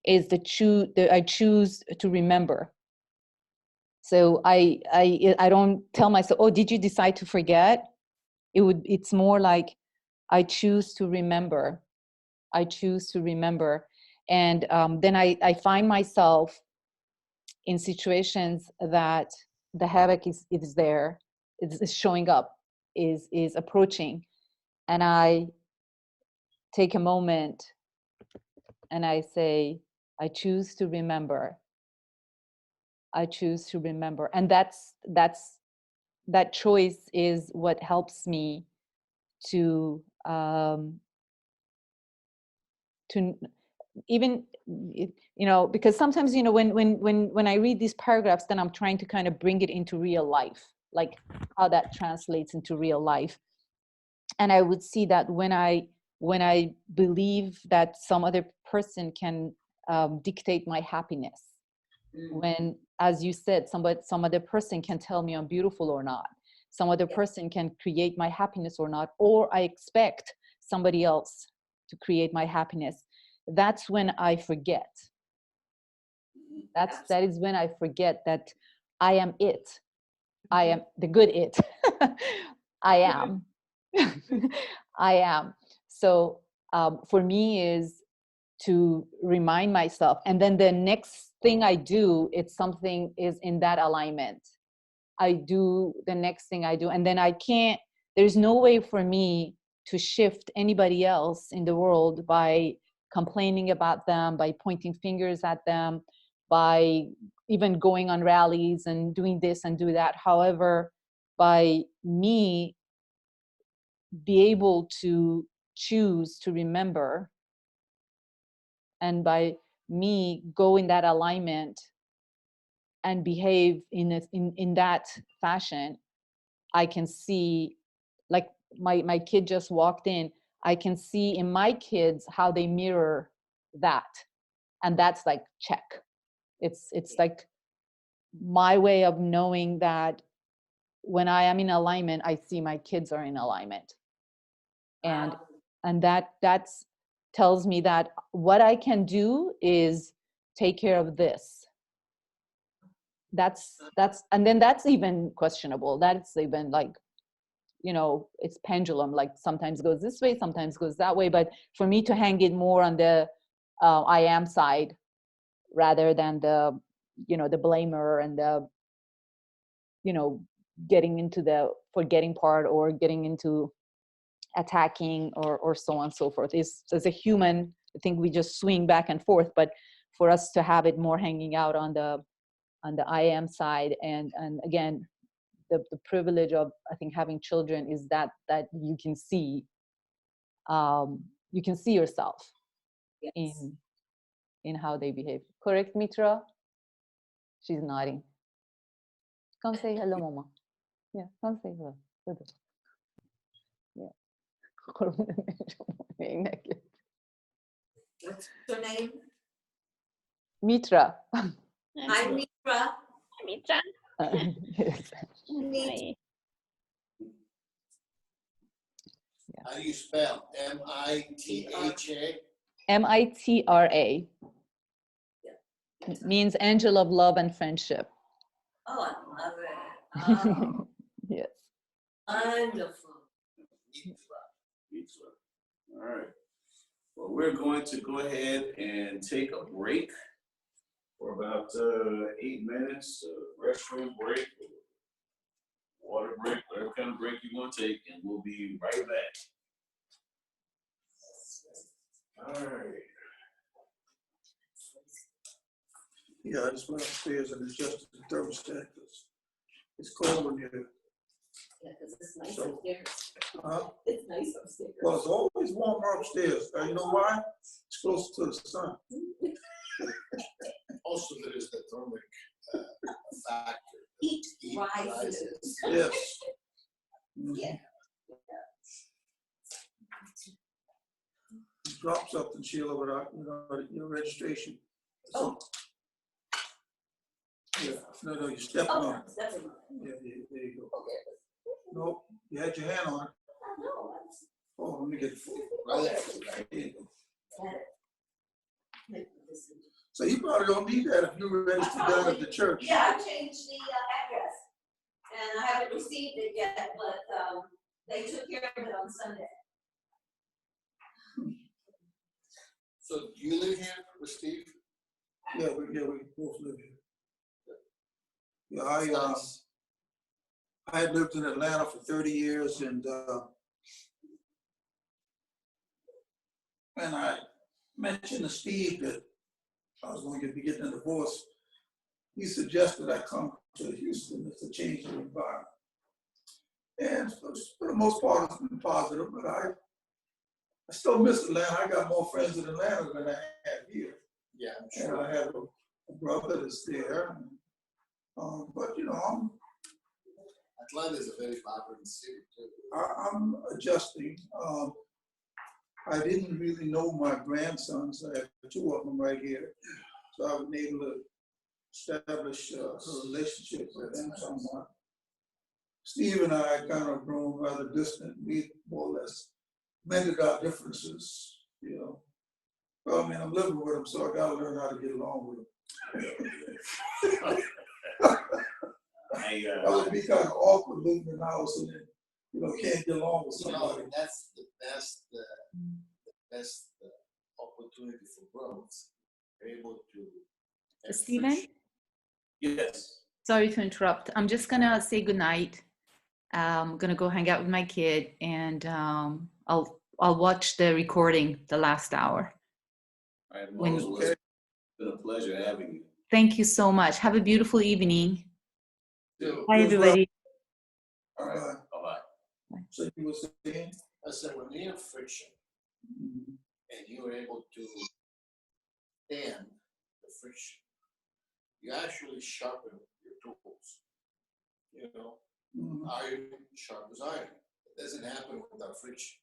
is I choose to remember. So I don't tell myself, oh, did you decide to forget? It's more like I choose to remember. I choose to remember. And then I find myself in situations that the havoc is there, is showing up, is approaching. And I take a moment and I say, I choose to remember. I choose to remember. And that choice is what helps me to even, because sometimes, when I read these paragraphs, then I'm trying to kind of bring it into real life, like how that translates into real life. And I would see that when I believe that some other person can dictate my happiness, when, as you said, some other person can tell me I'm beautiful or not, some other person can create my happiness or not, or I expect somebody else to create my happiness, that's when I forget. That is when I forget that I am it. I am the good it. I am. I am. So for me is to remind myself, and then the next thing I do, it's something is in that alignment. I do the next thing I do, and then there's no way for me to shift anybody else in the world by complaining about them, by pointing fingers at them, by even going on rallies and doing this and do that. However, by me be able to choose to remember, and by me go in that alignment and behave in that fashion, I can see, like my kid just walked in, I can see in my kids how they mirror that. And that's like, check. It's like my way of knowing that when I am in alignment, I see my kids are in alignment. And that's tells me that what I can do is take care of this. That's and then that's even questionable. That's even like, it's pendulum, like sometimes goes this way, sometimes goes that way. But for me to hang it more on the I am side rather than the, the blamer and the, getting into the forgetting part, or getting into attacking, or so on and so forth. Is, as a human, I think we just swing back and forth, but for us to have it more hanging out on the I am side, and again, the privilege of, I think, having children is that you can see yourself in how they behave. Correct, Mitra? She's nodding. Come say hello, Mama. Yeah, come say hello. Yeah. What's your name? Mitra. Hi, Mitra. Mitra. Yes. How do you spell? M-I-T-H-A? Mitra. Yeah. Means angel of love and friendship. Oh, I love it. Oh, Yes. wonderful. All right. Well, we're going to go ahead and take a break for about 8 minutes, restroom break, water break, whatever kind of break you want to take, and we'll be right back. All right. Yeah, I just went upstairs and adjusted the thermostat, 'cause it's cold in here. Yeah, because it's nice So- upstairs. Huh? It's nice upstairs. Well, it's always warmer upstairs. You know why? It's close to the sun. Also, there is the thermic factor. Heat Heat rises. Yes. Yeah. Drop something, Sheila, without, your registration. Oh. Yeah, no, you step Oh, on it. that's a. Yeah, there you go. Okay. Nope, you had your hand on it. No, that's. Oh, let me get it. Right there. There you go. Better. So you probably don't need that if you were registered down at the church. Yeah, I changed the address, and I haven't received it yet, but they took care of it on Sunday. So do you live here with Steve? Yeah, we both live here. Yeah, Nice. I had lived in Atlanta for 30 years, and I mentioned to Steve that I was going to be getting a divorce. He suggested I come to Houston to change the environment. And for the most part, it's been positive, but I still miss Atlanta. I got more friends in Atlanta than I have here. Yeah, I'm And sure. I have a brother that's there. But, Atlanta is a very vibrant city too. I'm adjusting. I didn't really know my grandsons. I have two of them right here. So I've been able to establish a relationship with them somewhat. Steve and I kind of grown rather distant. We more or less mended our differences, Well, I mean, I'm living with them, so I gotta learn how to get along with them. That would be kind of awkward living in the house and then, can't get along with somebody. That's the best opportunity for growth. You're able to. have Stephen? friction. Yes. Sorry to interrupt. I'm just gonna say goodnight. I'm gonna go hang out with my kid, and I'll watch the recording the last hour. All right, When- Moses, it's been a pleasure having you. Thank you so much. Have a beautiful evening. So, Bye, everybody. All right. Bye-bye. So you were saying? I said, when you have friction and you're able to stand the friction, you actually sharpen your tools. Mhm. Iron sharpens iron. It doesn't happen without friction.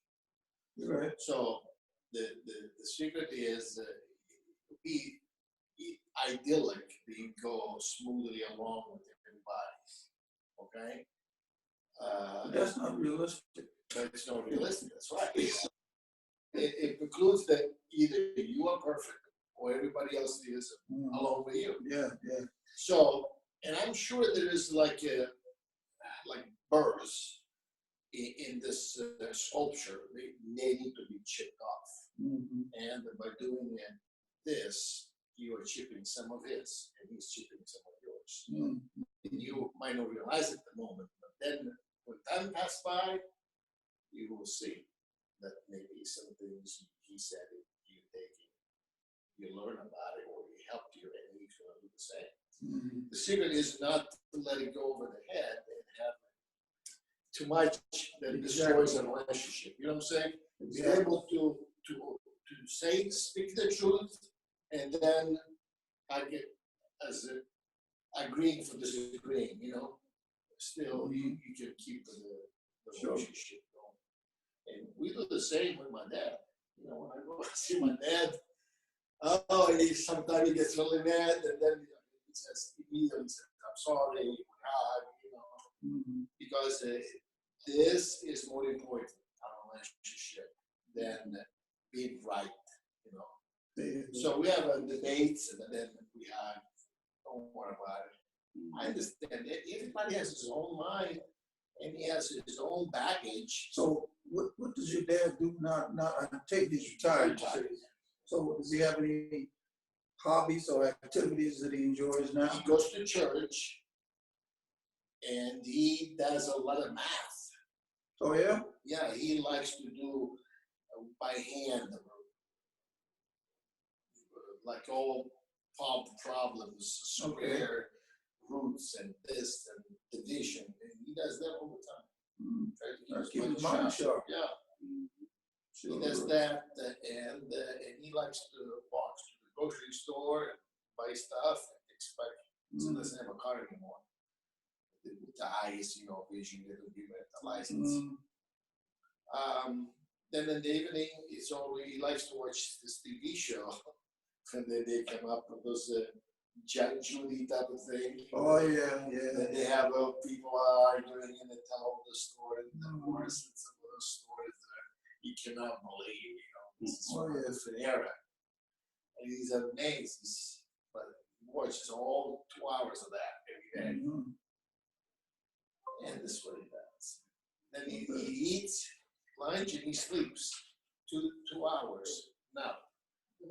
You're right. So the secret is be idyllic, you go smoothly along with everybody. Okay? That's not realistic. But it's not realistic, that's right. It precludes that either you are perfect or everybody else is along with you. Yeah. So, and I'm sure there is like burrs in this sculpture. They need to be chipped off. Mhm. And by doing this, you are chipping some of his, and he's chipping some of yours. Mhm. And you might not realize it at the moment, but then when time passes by, you will see that maybe some things he said you take it, you learn about it, or he helped you, and he's going to do the same. Mhm. The secret is not to let it go over the head and have too much that destroys a relationship. You know what I'm saying? Be able to speak the truth, and then I get as agreeing for disagreeing. Still you can keep the relationship going. And we do the same with my dad. When I go see my dad, sometimes he gets really mad, and then he says, I'm sorry, Mhm. because this is more important, our relationship, than being right. So we have debates, and then we have, don't worry about it. I understand that everybody has his own mind, and he has his own baggage. So what does your dad do now? I take he's retired. So does he have any hobbies or activities that he enjoys now? He goes to church, and he does a lot of math. Oh yeah? Yeah, he likes to do by hand, like all problems, square roots and this and division, and he does that all the time. Try to Keep his his mind sharp. Yeah, he does that, and he likes to walk to the grocery store and buy stuff and expect, he doesn't have a car anymore. With the eyes, vision, they don't give it the license. Then in the evening, he likes to watch this TV show, and then they come up with those Jack Judy type of thing. Oh, yeah, Then they have people arguing and they tell all the stories, the divorce, and some of those stories that you cannot believe, this is sort of a different era. And he's amazed, but he watches all 2 hours of that every day. And this is what he does. Then he eats lunch and he sleeps 2 hours. Now,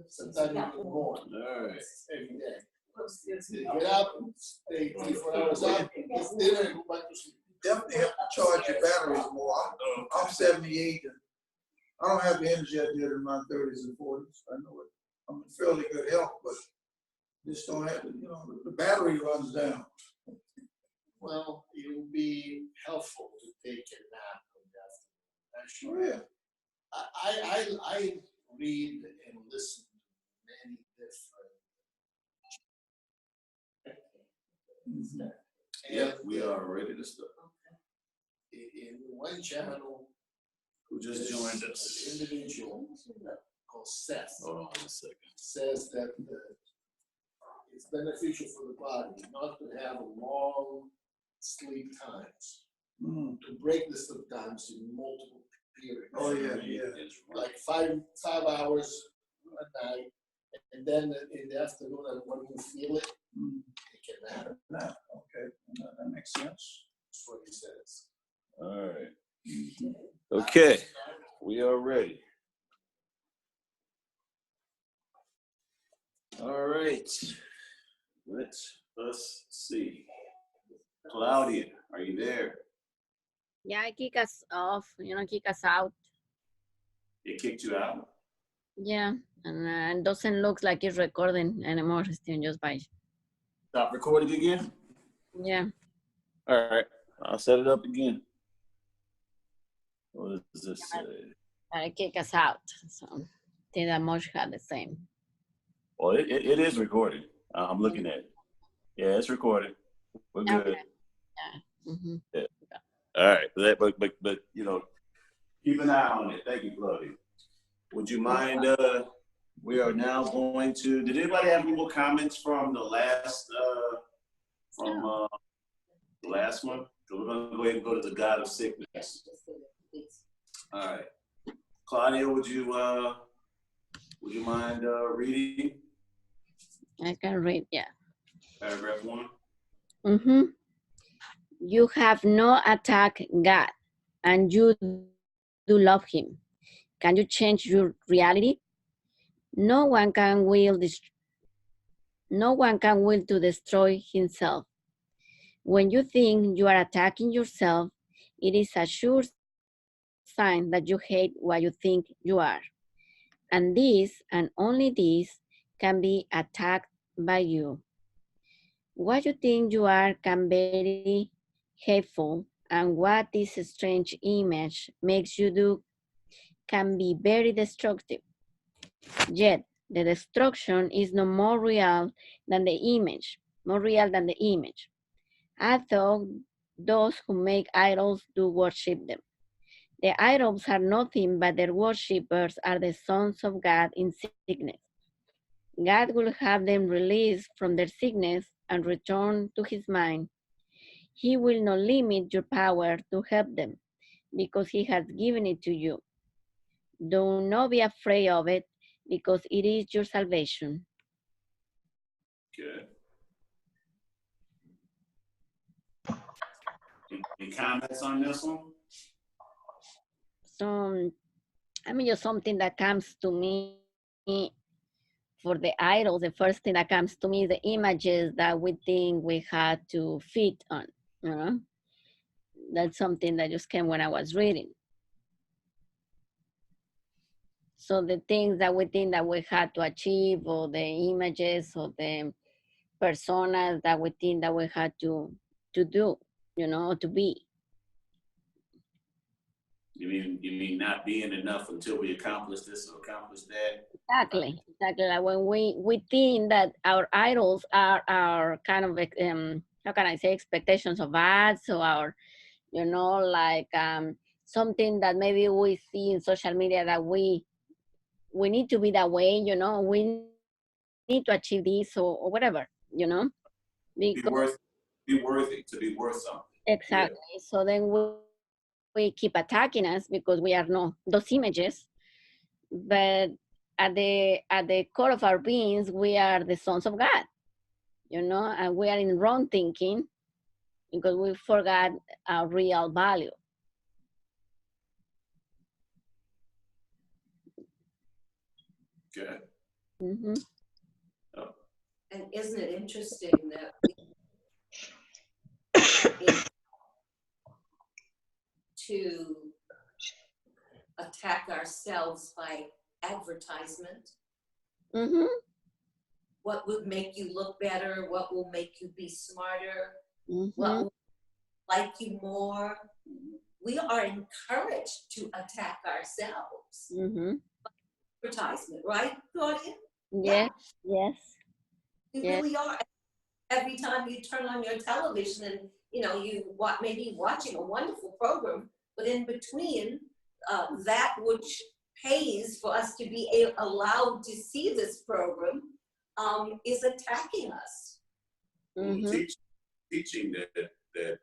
sometimes even more. All right. Every day. Get up, stay 3, 4 hours up, eat dinner, and go back to sleep. Definitely have to charge your batteries more. I'm 78 and I don't have the energy I did in my 30s and 40s. I know it. I'm in fairly good health, but just don't have it. The battery runs down. Well, it would be helpful to take a nap in the afternoon. Oh, yeah. I read and listen to many different. Yep, we are ready to start. In one channel, Who just joined us? an individual called Seth Hold on a second. says that it's beneficial for the body not to have long sleep times, to break the sleep times in multiple periods. Oh, yeah. Like 5 hours at night, and then in the afternoon, when you feel it, it can happen. Okay, that makes sense. That's what he says. All right. Okay, we are ready. All right. Let us see. Claudia, are you there? Yeah, kick us off, kick us out. It kicked you out? Yeah, and it doesn't look like it's recording anymore. It's still just by. Stop recording again? Yeah. All right, I'll set it up again. What does this say? Kick us out. So I think that much had the same. Well, it is recording. I'm looking at it. Yeah, it's recording. We're good. Okay. Yeah. Mm-hmm. Yeah. All right, but keep an eye on it. Thank you, Claudia. Would you mind? We are now going to. Did anybody have any more comments from the last the last one? So we're gonna go ahead and go to the God of Sickness. All right, Claudia, would you mind reading? I can read. Yeah. Paragraph 1. Mm-hmm. You have no attack God, and you do love Him. Can you change your reality? No one can will to destroy himself. When you think you are attacking yourself, it is a sure sign that you hate what you think you are. And this, and only this, can be attacked by you. What you think you are can be very hateful, and what this strange image makes you do can be very destructive. Yet, the destruction is no more real than the image, I thought those who make idols do worship them. The idols are nothing but their worshippers are the sons of God in sickness. God will have them released from their sickness and return to His mind. He will not limit your power to help them because He has given it to you. Do not be afraid of it because it is your salvation. Good. Any comments on this one? So, just something that comes to me for the idols, the first thing that comes to me is the images that we think we had to fit on, That's something that just came when I was reading. So the things that we think that we had to achieve, or the images, or the personas that we think that we had to do, you know, to be. You mean not being enough until we accomplish this or accomplish that? Exactly. Like when we think that our idols are our kind of how can I say, expectations of us, or our, you know, like something that maybe we see in social media that we need to be that way, you know, we need to achieve this, or whatever, you know. Be worthy, to be worth something. Exactly. Yeah. So then we keep attacking us because we are not those images, but at the core of our beings, we are the sons of God, you know, and we are in wrong thinking because we forgot our real value. Okay. Mm-hmm. Oh. And isn't it interesting that we to attack ourselves by advertisement? Mm-hmm. What would make you look better? What will make you be smarter? Mm-hmm. What will like you more? We are encouraged to attack ourselves. Mm-hmm. Advertisement, right, Claudia? Yes. Yes. You Yes. really are. Every time you turn on your television and, you know, you maybe watching a wonderful program, but in between that which pays for us to be allowed to see this program is attacking us. Mm-hmm. Teaching that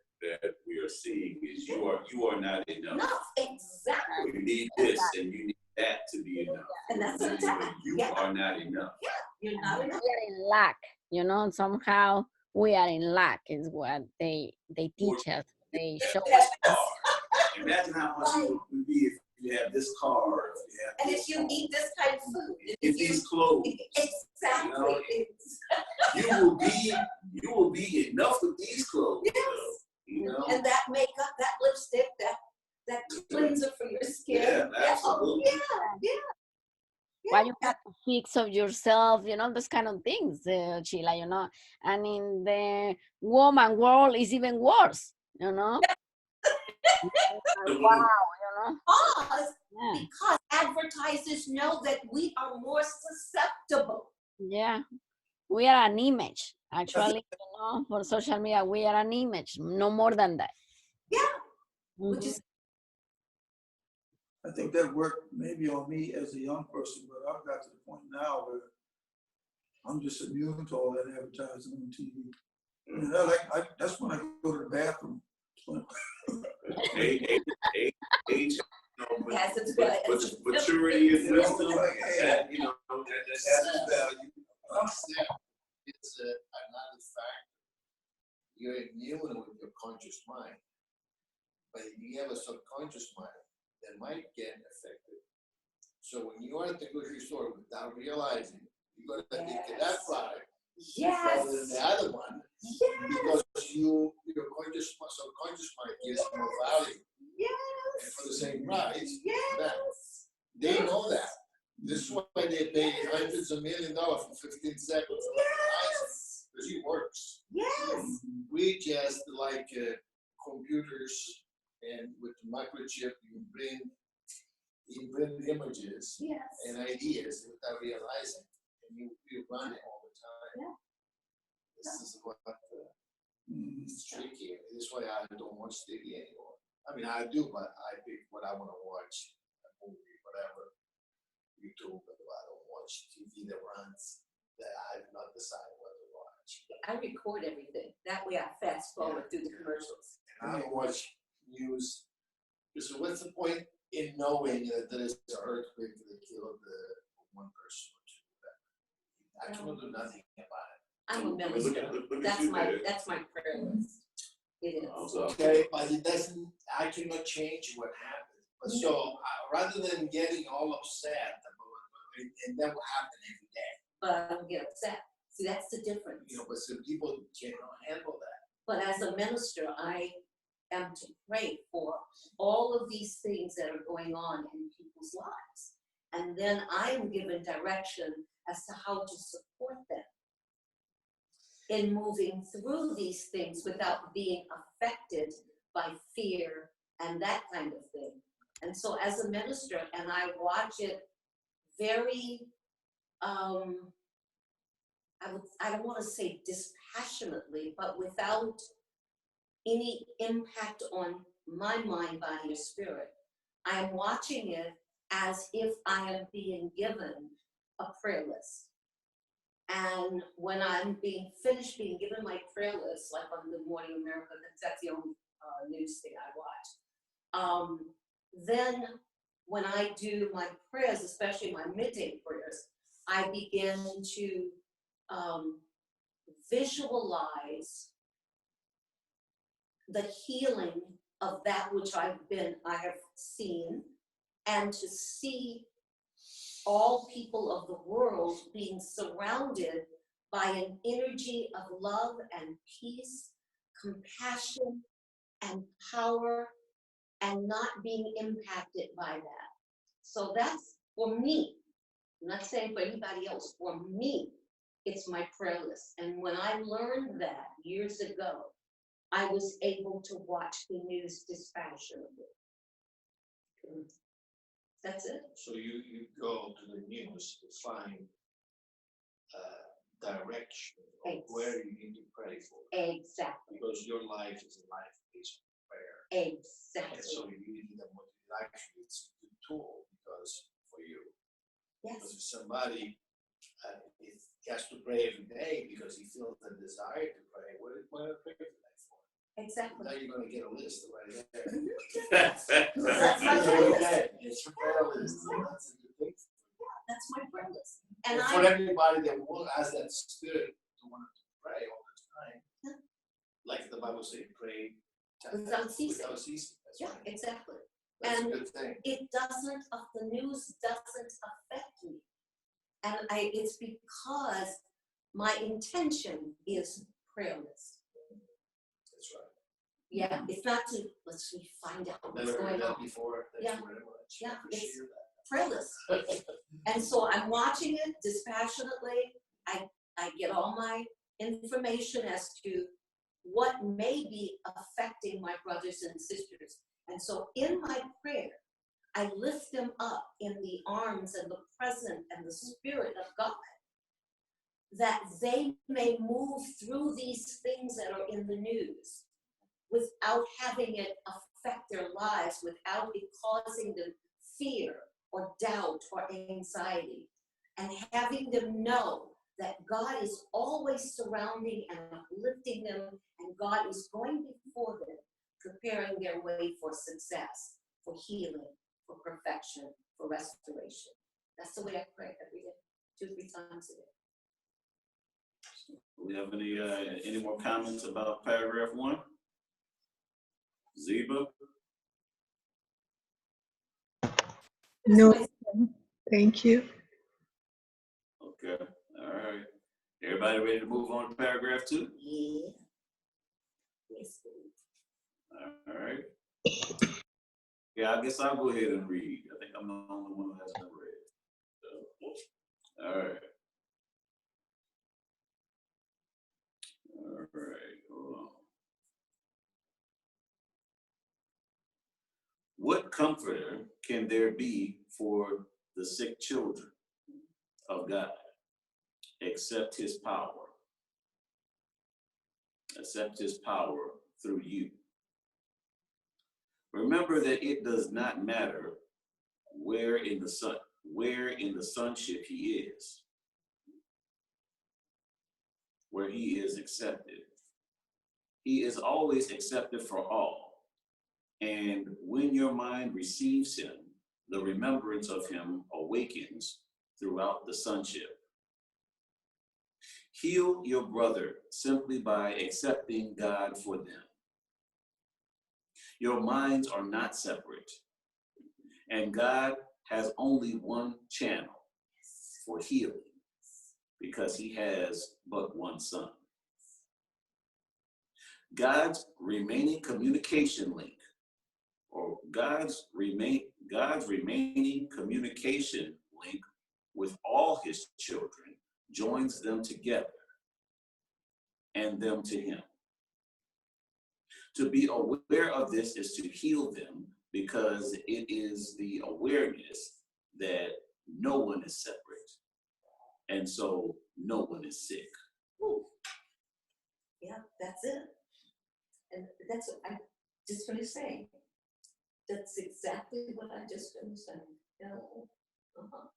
we are seeing is you are not enough. No, exactly. You need this and you need that to be enough. And that's attack. You are not enough. Yeah, you're not enough. We are in lack, you know, somehow we are in lack is what they teach us. They show us. Imagine how much it would be if you have this car, or if you have and this if you home, eat this kind of food. if these clothes. Exactly. You know, you will be enough with these clothes. Yes. You know? And that makeup, that lipstick, that cleanser for your skin. Yeah, absolutely. Oh, yeah. Why you have to fix of yourself, you know, those kind of things, Sheila, you know. And in the woman world is even worse, you know. Wow, you know. Because advertisers know that we are more susceptible. Yeah, we are an image, actually, you know, for social media, we are an image, no more than that. Yeah, mm-hmm. Which is. I think that worked maybe on me as a young person, but I've got to the point now where I'm just immune to all that advertising on TV. And that's when I go to the bathroom. Age, Has its value. Maturity is wisdom. You know, that has its value. It's another fact. You're immune with your conscious mind, but if you have a subconscious mind that might get affected. So when you are at the grocery store without realizing, you're going to pick that product rather than the other one, because your subconscious mind gives more value. And for the same price, they know that. This is why they pay hundreds of $millions for 15 seconds. Because it works. We just like computers, and with the microchip, you bring images and ideas without realizing, and you run it all the time. This is what it's tricky. This is why I don't watch TV anymore. I mean, I do, but I pick what I want to watch, a movie, whatever, YouTube, but I don't watch TV that runs that I've not decided what to watch. I record everything. That way I fast forward through the commercials. And I don't watch news. So what's the point in knowing that there is an earthquake that killed one person or two? I cannot do nothing about it. I'm a minister. That's my prayer list. It is. Okay, but it doesn't. I cannot change what happened. But so rather than getting all upset about it, and that will happen every day. But I don't get upset. See, that's the difference. You know, but some people cannot handle that. But as a minister, I am to pray for all of these things that are going on in people's lives. And then I am given direction as to how to support them in moving through these things without being affected by fear and that kind of thing. And so as a minister, and I watch it very, I don't want to say dispassionately, but without any impact on my mind, body, or spirit. I am watching it as if I am being given a prayer list. And when I'm being finished being given my prayer list, like on Good Morning America, that's the only news thing I watch. Then when I do my prayers, especially my midday prayers, I begin to visualize the healing of that which I have seen, and to see all people of the world being surrounded by an energy of love and peace, compassion and power, and not being impacted by that. So that's for me. I'm not saying for anybody else. For me, it's my prayer list. And when I learned that years ago, I was able to watch the news dispassionately. That's it. So you go to the news to find direction of where you need to pray for. Exactly. Because your life is a life based on prayer. Exactly. And so you need them actually it's a good tool because for you. Because if somebody has to pray every day because he feels the desire to pray, what do I pray for that for? Exactly. Now you're going to get a list right there. That's my prayer list. It's your prayer list. That's a good thing. That's my prayer list. And for everybody that has that spirit to want to pray all the time, like the Bible says, pray without ceasing. Without ceasing. That's right. Exactly. That's And a good thing. it doesn't, the news doesn't affect me. And it's because my intention is prayerless. That's right. Yeah, it's not to, let's find out what's Never going heard that on. before. Thank Yeah. you very much. Yeah, Appreciate it's that. prayerless. And so I'm watching it dispassionately. I get all my information as to what may be affecting my brothers and sisters. And so in my prayer, I lift them up in the arms and the presence and the spirit of God, that they may move through these things that are in the news without having it affect their lives, without it causing them fear or doubt or anxiety, and having them know that God is always surrounding and uplifting them, and God is going before them, preparing their way for success, for healing, for perfection, for restoration. That's the way I pray every day, 2-3 times a day. Do we have any more comments about paragraph 1? Zeba? No, thank you. Okay, all right. Everybody ready to move on to paragraph 2? Yeah. Yes. All right. Yeah, I guess I'll go ahead and read. I think I'm the only one who hasn't read. So, all right. All right, hold on. What comforter can there be for the sick children of God except his power? Except his power through you. Remember that it does not matter where in the sonship he is, where he is accepted. He is always accepted for all. And when your mind receives him, the remembrance of him awakens throughout the sonship. Heal your brother simply by accepting God for them. Your minds are not separate, and God has only one channel for healing because he has but one son. God's remaining communication link, or God's remaining communication link with all his children, joins them together and them to him. To be aware of this is to heal them, because it is the awareness that no one is separate. And so no one is sick. Ooh. Yeah, that's it. And that's what I just finished saying. That's exactly what I just finished saying. You know? Uh-huh.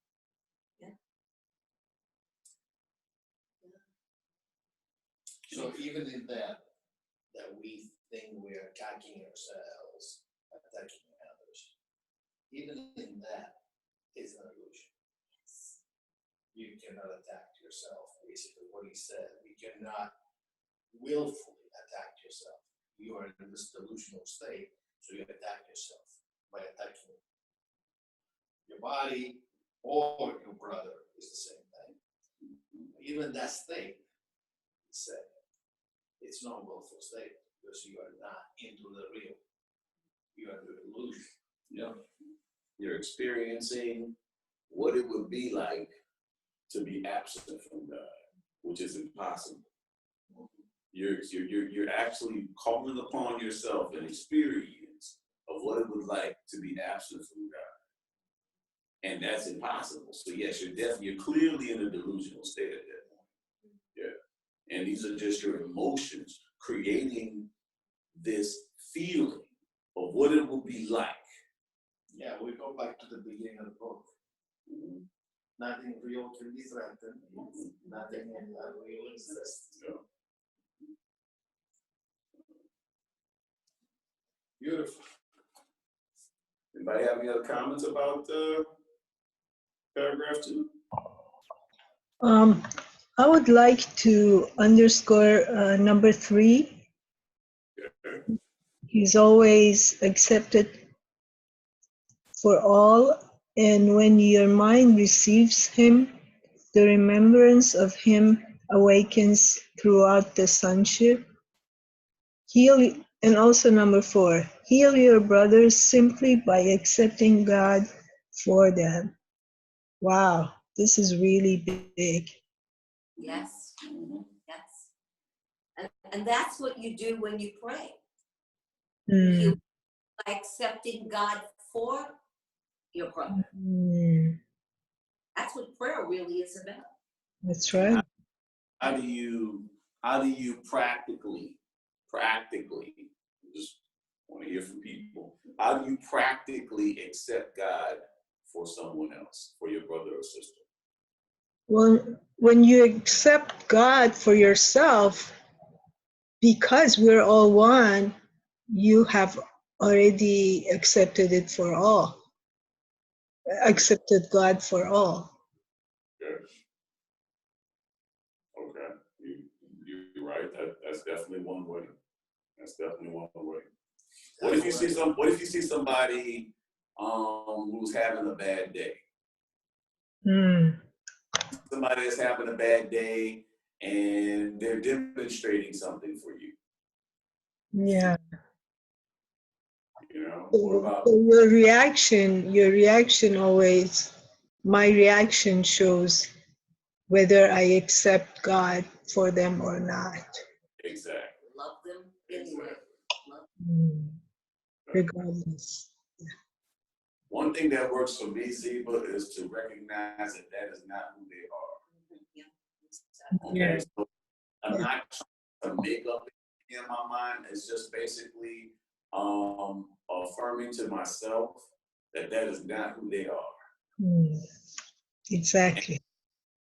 So even in that we think we're attacking ourselves, attacking others, even in that is an illusion. You cannot attack yourself, basically what he said. You cannot willfully attack yourself. You are in this delusional state, so you attack yourself by attacking your body or your brother is the same thing. Even that state, he said, it's not a willful state because you are not into the real. You are in the illusion. Yeah. You're experiencing what it would be like to be absent from God, which is impossible. You're actually calling upon yourself an experience of what it would like to be absent from God. And that's impossible. So yes, you're clearly in a delusional state at that point. Yeah. And these are just your emotions creating this feeling of what it will be like. Yeah, we go back to the beginning of the book. Mm-hmm. Nothing real can be threatened. Nothing unreal exists. Yeah. Beautiful. Anybody have any other comments about paragraph 2? I would like to underscore number 3. He's always accepted for all, and when your mind receives him, the remembrance of him awakens throughout the sonship. And also number 4, heal your brothers simply by accepting God for them. Wow, this is really big. Yes. Yes. And that's what you do when you pray. You are accepting God for your brother. That's what prayer really is about. That's right. How do you practically, just want to hear from people, how do you practically accept God for someone else, for your brother or sister? Well, when you accept God for yourself, because we're all one, you have already accepted it for all. Accepted God for all. Yes. Okay. You're right. That's definitely one way. That's definitely one way. What if you see somebody who's having a bad day? Somebody that's having a bad day and they're demonstrating something for you. Yeah. You know, what about your reaction always, my reaction shows whether I accept God for them or not. exactly? Love them anyway. Regardless. One thing that works for me, Zeba, is to recognize that is not who they are. Okay, so I'm not trying to make up in my mind. It's just basically affirming to myself that is not who they are. Exactly.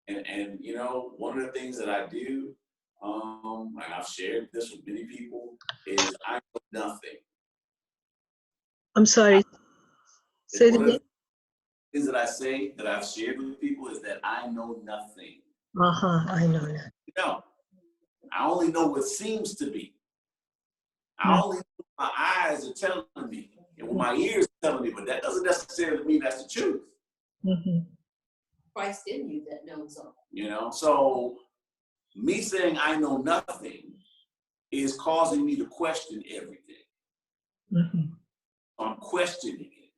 And you know, one of the things that I do, and I've shared this with many people, is I know nothing. I'm sorry. Say it One of again. the things that I say that I've shared with people is that I know nothing. I know that. No, I only know what seems to be. I only know what my eyes are telling me and what my ears are telling me, but that doesn't necessarily mean that's the truth. Christ in you that knows all. You know, so me saying I know nothing is causing me to question everything. I'm questioning it.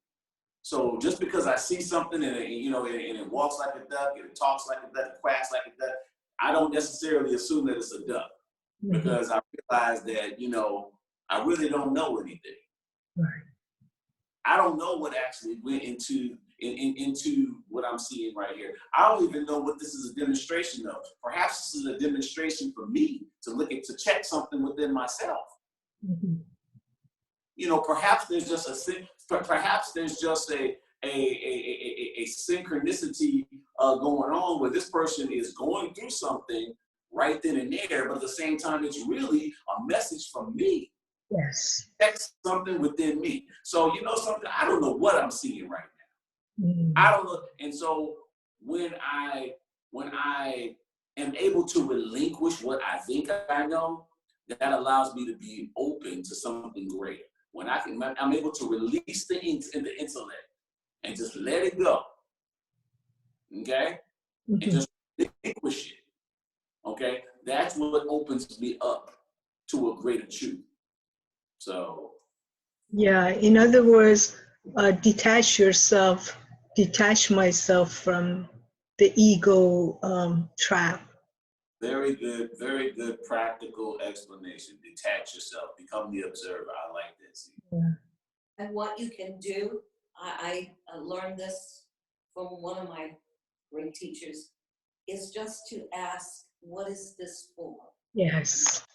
So just because I see something and it walks like a duck, and it talks like a duck, it quacks like a duck, I don't necessarily assume that it's a duck, because I realize that, I really don't know anything. Right. I don't know what actually went into what I'm seeing right here. I don't even know what this is a demonstration of. Perhaps this is a demonstration for me to check something within myself. Mm-hmm. Perhaps there's just a synchronicity going on where this person is going through something right then and there, but at the same time, it's really a message from me. Yes. That's something within me. So something, I don't know what I'm seeing right now. Mm-hmm. I don't know. And so when I am able to relinquish what I think I know, that allows me to be open to something greater. When I'm able to release the intellect and just let it go. Okay? Mm-hmm. And just relinquish it. Okay? That's what opens me up to a greater truth. So. Yeah, in other words, detach myself from the ego trap. Very good practical explanation. Detach yourself, become the observer. I like this. Yeah. And what you can do, I learned this from one of my great teachers, is just to ask, what is this for? Yes.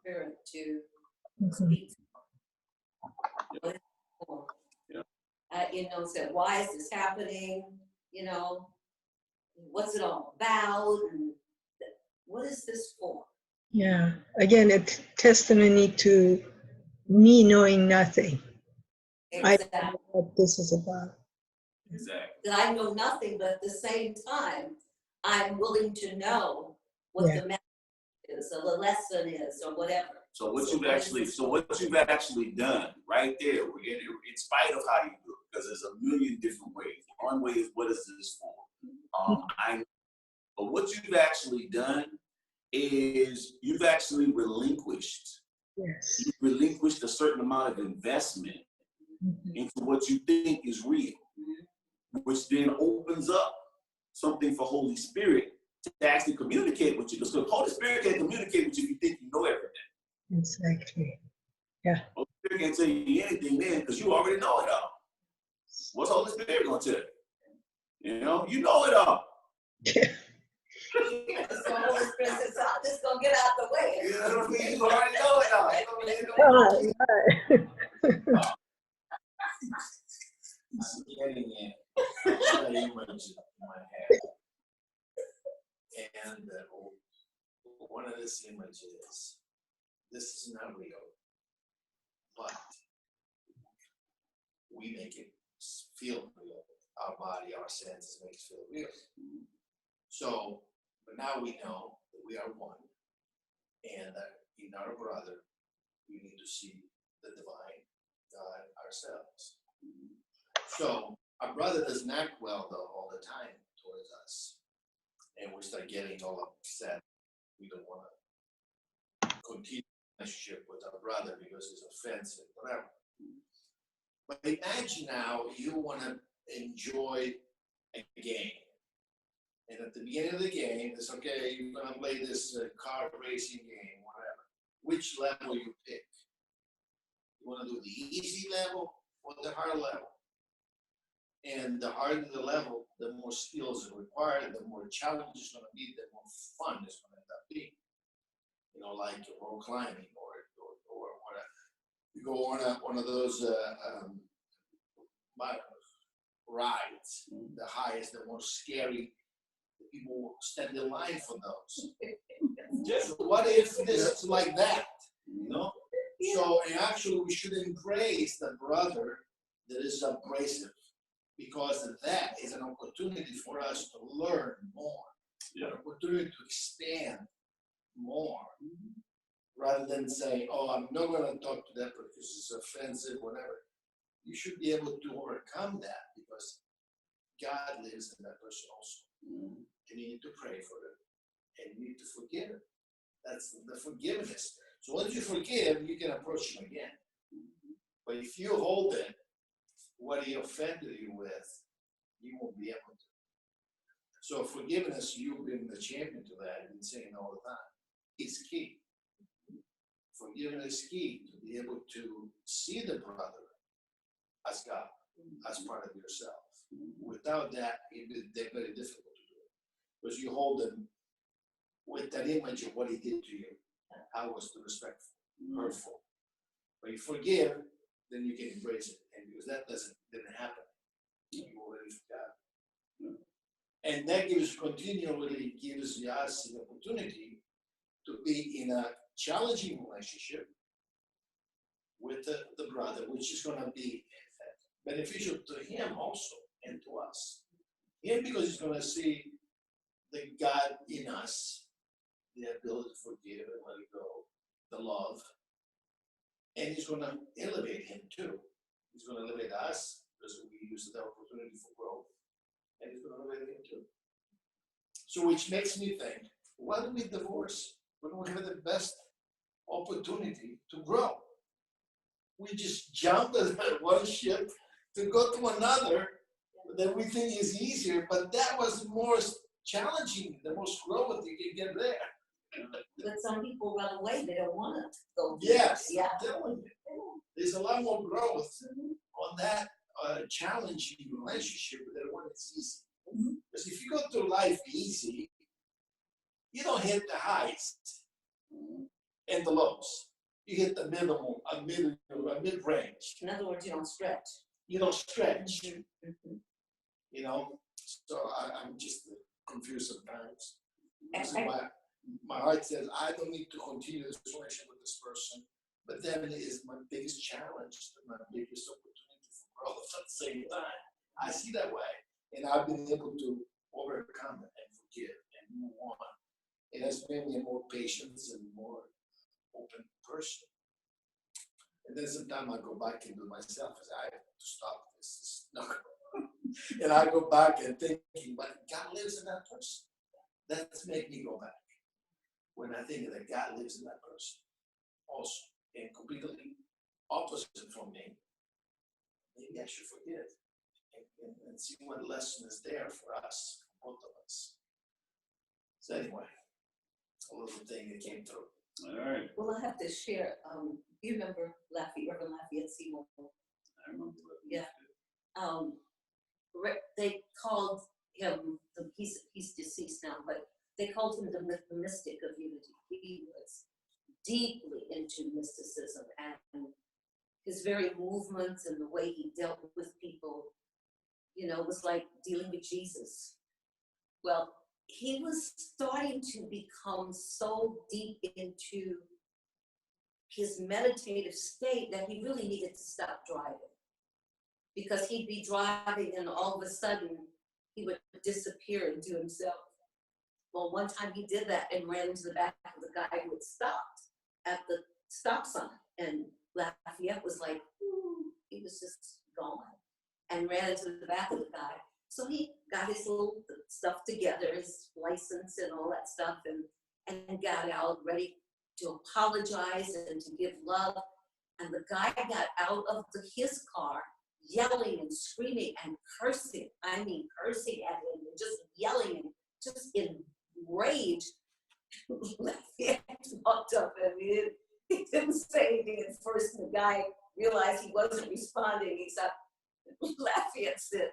Spirit to Mm-hmm. speak. What is it for? Yeah. Say, why is this happening? What's it all about? And what is this for? Yeah. Again, a testimony to me knowing nothing. Exactly. I don't know what this is about. Exactly. That I know nothing, but at the same time, I'm willing to know what the message is, or the lesson is, or whatever. So what you've actually done right there, in spite of how you do it, because there's a million different ways. One way is, what is this for? But what you've actually done is you've actually relinquished. Yes. You've relinquished a certain amount of investment into what you think is real, which then opens up something for Holy Spirit to actually communicate with you. Because Holy Spirit can't communicate with you if you think you know everything. Exactly. Yeah. Holy Spirit can't tell you anything then because you already know it all. What's Holy Spirit going to tell you? You know it all. So Holy Spirit says, I'm just going to get out the way. You know what I mean? You already know it all. I'm getting an image in my head. And one of these images, this is not real, but we make it feel real. Our body, our senses make it feel real. So, but now we know that we are one, and that in our brother, we need to see the divine God ourselves. So, our brother doesn't act well, though, all the time towards us. And we start getting all upset. We don't want to continue the relationship with our brother because it's offensive, whatever. But imagine now you want to enjoy a game. And at the beginning of the game, it's okay, you're going to play this car racing game, whatever. Which level you pick? You want to do the easy level or the hard level? And the harder the level, the more skills are required, the more challenge it's going to be, the more fun it's going to end up being. Like rock climbing or whatever. You go on one of those rides, the highest, the most scary. People stand in line for those. Just what if this is like that? So actually, we should embrace the brother that is abrasive. Because that is an opportunity for us to learn more, an opportunity to expand more, rather than saying, oh, I'm not going to talk to that because it's offensive, whatever. You should be able to overcome that because God lives in that person also. And you need to pray for it, and you need to forgive it. That's the forgiveness. So once you forgive, you can approach him again. But if you hold it, what he offended you with, you won't be able to. So forgiveness, you've been the champion to that, I've been saying all the time, is key. Forgiveness is key to be able to see the brother as God, as part of yourself. Without that, they're very difficult to do. Because you hold them with that image of what he did to you, how was disrespectful, hurtful. But you forgive, then you can embrace it. And because that didn't happen, you already forgot. And that continually gives us the opportunity to be in a challenging relationship with the brother, which is going to be beneficial to him also and to us. Him because he's going to see the God in us, the ability to forgive and let it go, the love. And he's going to elevate him too. He's going to elevate us because we use the opportunity for growth. And he's going to elevate him too. So which makes me think, why do we divorce when we have the best opportunity to grow? We just jump at one ship to go to another that we think is easier, but that was more challenging, the most growth you can get there. But some people run away, they don't want to go. Yes, Yeah. I'm telling you. There's a lot more growth on that challenging relationship than when it's easy. Because if you go through life easy, you don't hit the highs and the lows. You hit the mid-range. In other words, you don't stretch. You don't stretch. You know, so I'm just confused sometimes. This is why my heart says I don't need to continue this relationship with this person, but then it is my biggest challenge, my biggest opportunity for growth at the same time. I see that way, and I've been able to overcome it and forgive and move on. It has made me a more patient and more open person. And then sometimes I go back and do myself as I have to stop this. And I go back and thinking, but God lives in that person. That's make me go back. When I think that God lives in that person also, and completely opposite from me, maybe I should forgive and see what lesson is there for us, both of us. So anyway, a little thing that came through. All right. Well, I have to share, you remember Reverend Lafayette Seymour? I remember. Yeah. They called him, he's deceased now, but they called him the mystic of unity. He was deeply into mysticism, and his very movements and the way he dealt with people, you know, was like dealing with Jesus. Well, he was starting to become so deep into his meditative state that he really needed to stop driving, because he'd be driving and all of a sudden he would disappear into himself. Well, one time he did that and ran into the back of the guy who had stopped at the stop sign, and Lafayette was like, ooh, he was just gone, and ran into the back of the guy. So he got his little stuff together, his license and all that stuff, and got out ready to apologize and to give love. And the guy got out of his car yelling and screaming and cursing. I mean, cursing at him and just yelling and just in rage. Lafayette walked up and he didn't say anything at first. And the guy realized he wasn't responding, except Lafayette said,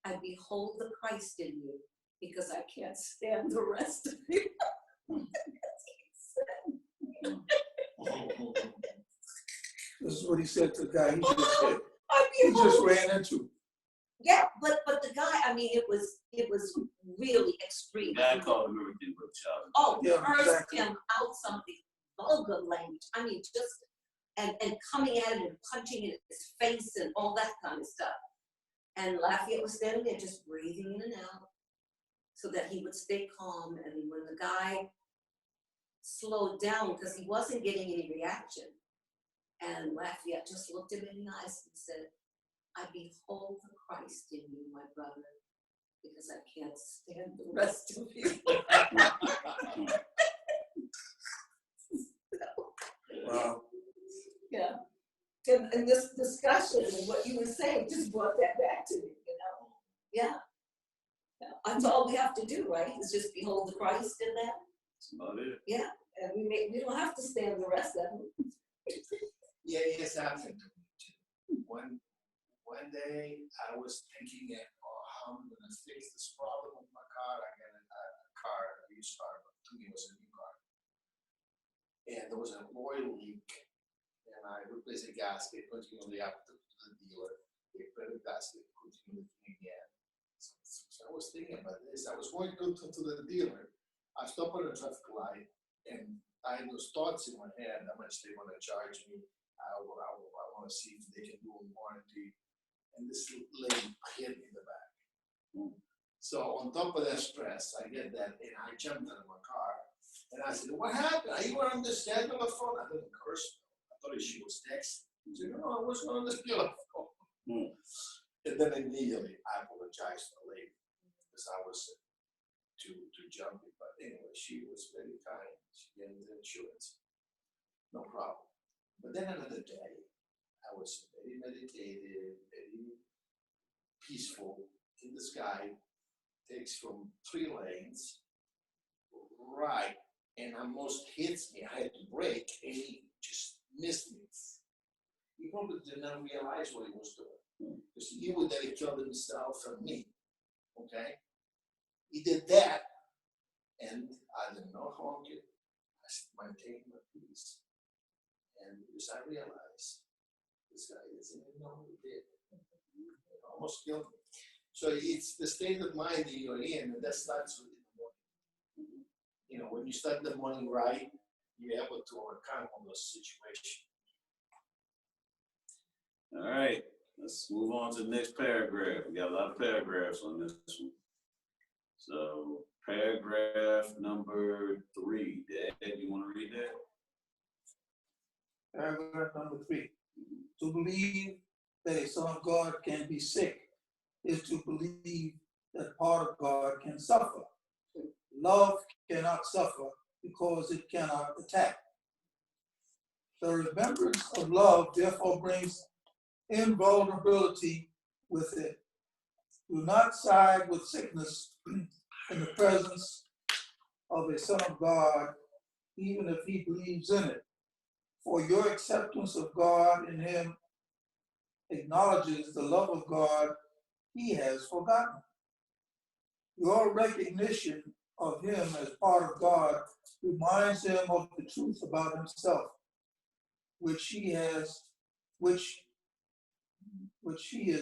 I behold the Christ in you because I can't stand the rest of you. This is what he said to the guy he just hit. I He behold. just ran into. Yeah, but the guy, I mean, it was really extreme. God called him everything but a child. Oh, Yeah, cursed exactly. him out something vulgar language. I mean, just and coming at him and punching in his face and all that kind of stuff. And Lafayette was standing there just breathing in and out so that he would stay calm. And when the guy slowed down, because he wasn't getting any reaction, and Lafayette just looked him in the eyes and said, I behold the Christ in you, my brother, because I can't stand the rest of you. Wow. Yeah. And and this discussion and what you were saying just brought that back to me, you know? Yeah. That's all we have to do, right? Is just behold the Christ in that. That's about it. Yeah, and we don't have to stand the rest of them. Yeah, it's happened to me too. One day I was thinking that, oh, how am I gonna fix this problem with my car? I got a car, a used car, but to me it was a new car. And there was an oil leak, and I replaced the gasket, continually up to the dealer. They put the gasket, continually again. So I was thinking about this. I was going to the dealer. I stopped at a traffic light, and I had those thoughts in my head, how much they want to charge me. I want to see if they can do a warranty. And this lady hit me in the back. So on top of that stress, I get that, and I jumped out of my car. And I said, what happened? Are you on the schedule phone? I didn't curse. I thought she was texting. She said, no, I wasn't on the schedule phone. And then immediately I apologized to the lady because I was too jumpy. But anyway, she was very kind. She gave me the insurance. No problem. But then another day, I was very meditative, very peaceful in the sky. Takes from 3 lanes, right, and almost hits me. I had to brake, and he just missed me. He probably did not realize what he was doing, because he would have killed himself and me. Okay, he did that, and I didn't know how long it. I maintained my peace, and because I realized this guy doesn't even know who did. It almost killed me. So it's the state of mind that you're in, and that starts with the morning. You know, when you start the morning right, you're able to overcome all those situations. All right, let's move on to the next paragraph. We got a lot of paragraphs on this one. So paragraph number 3. Dad, you want to read that? Paragraph number 3. To believe that a son of God can be sick is to believe that part of God can suffer. Love cannot suffer because it cannot attack. The remembrance of love therefore brings invulnerability with it. Do not side with sickness in the presence of a son of God, even if he believes in it. For your acceptance of God in him acknowledges the love of God he has forgotten. Your recognition of him as part of God reminds him of the truth about himself, which he is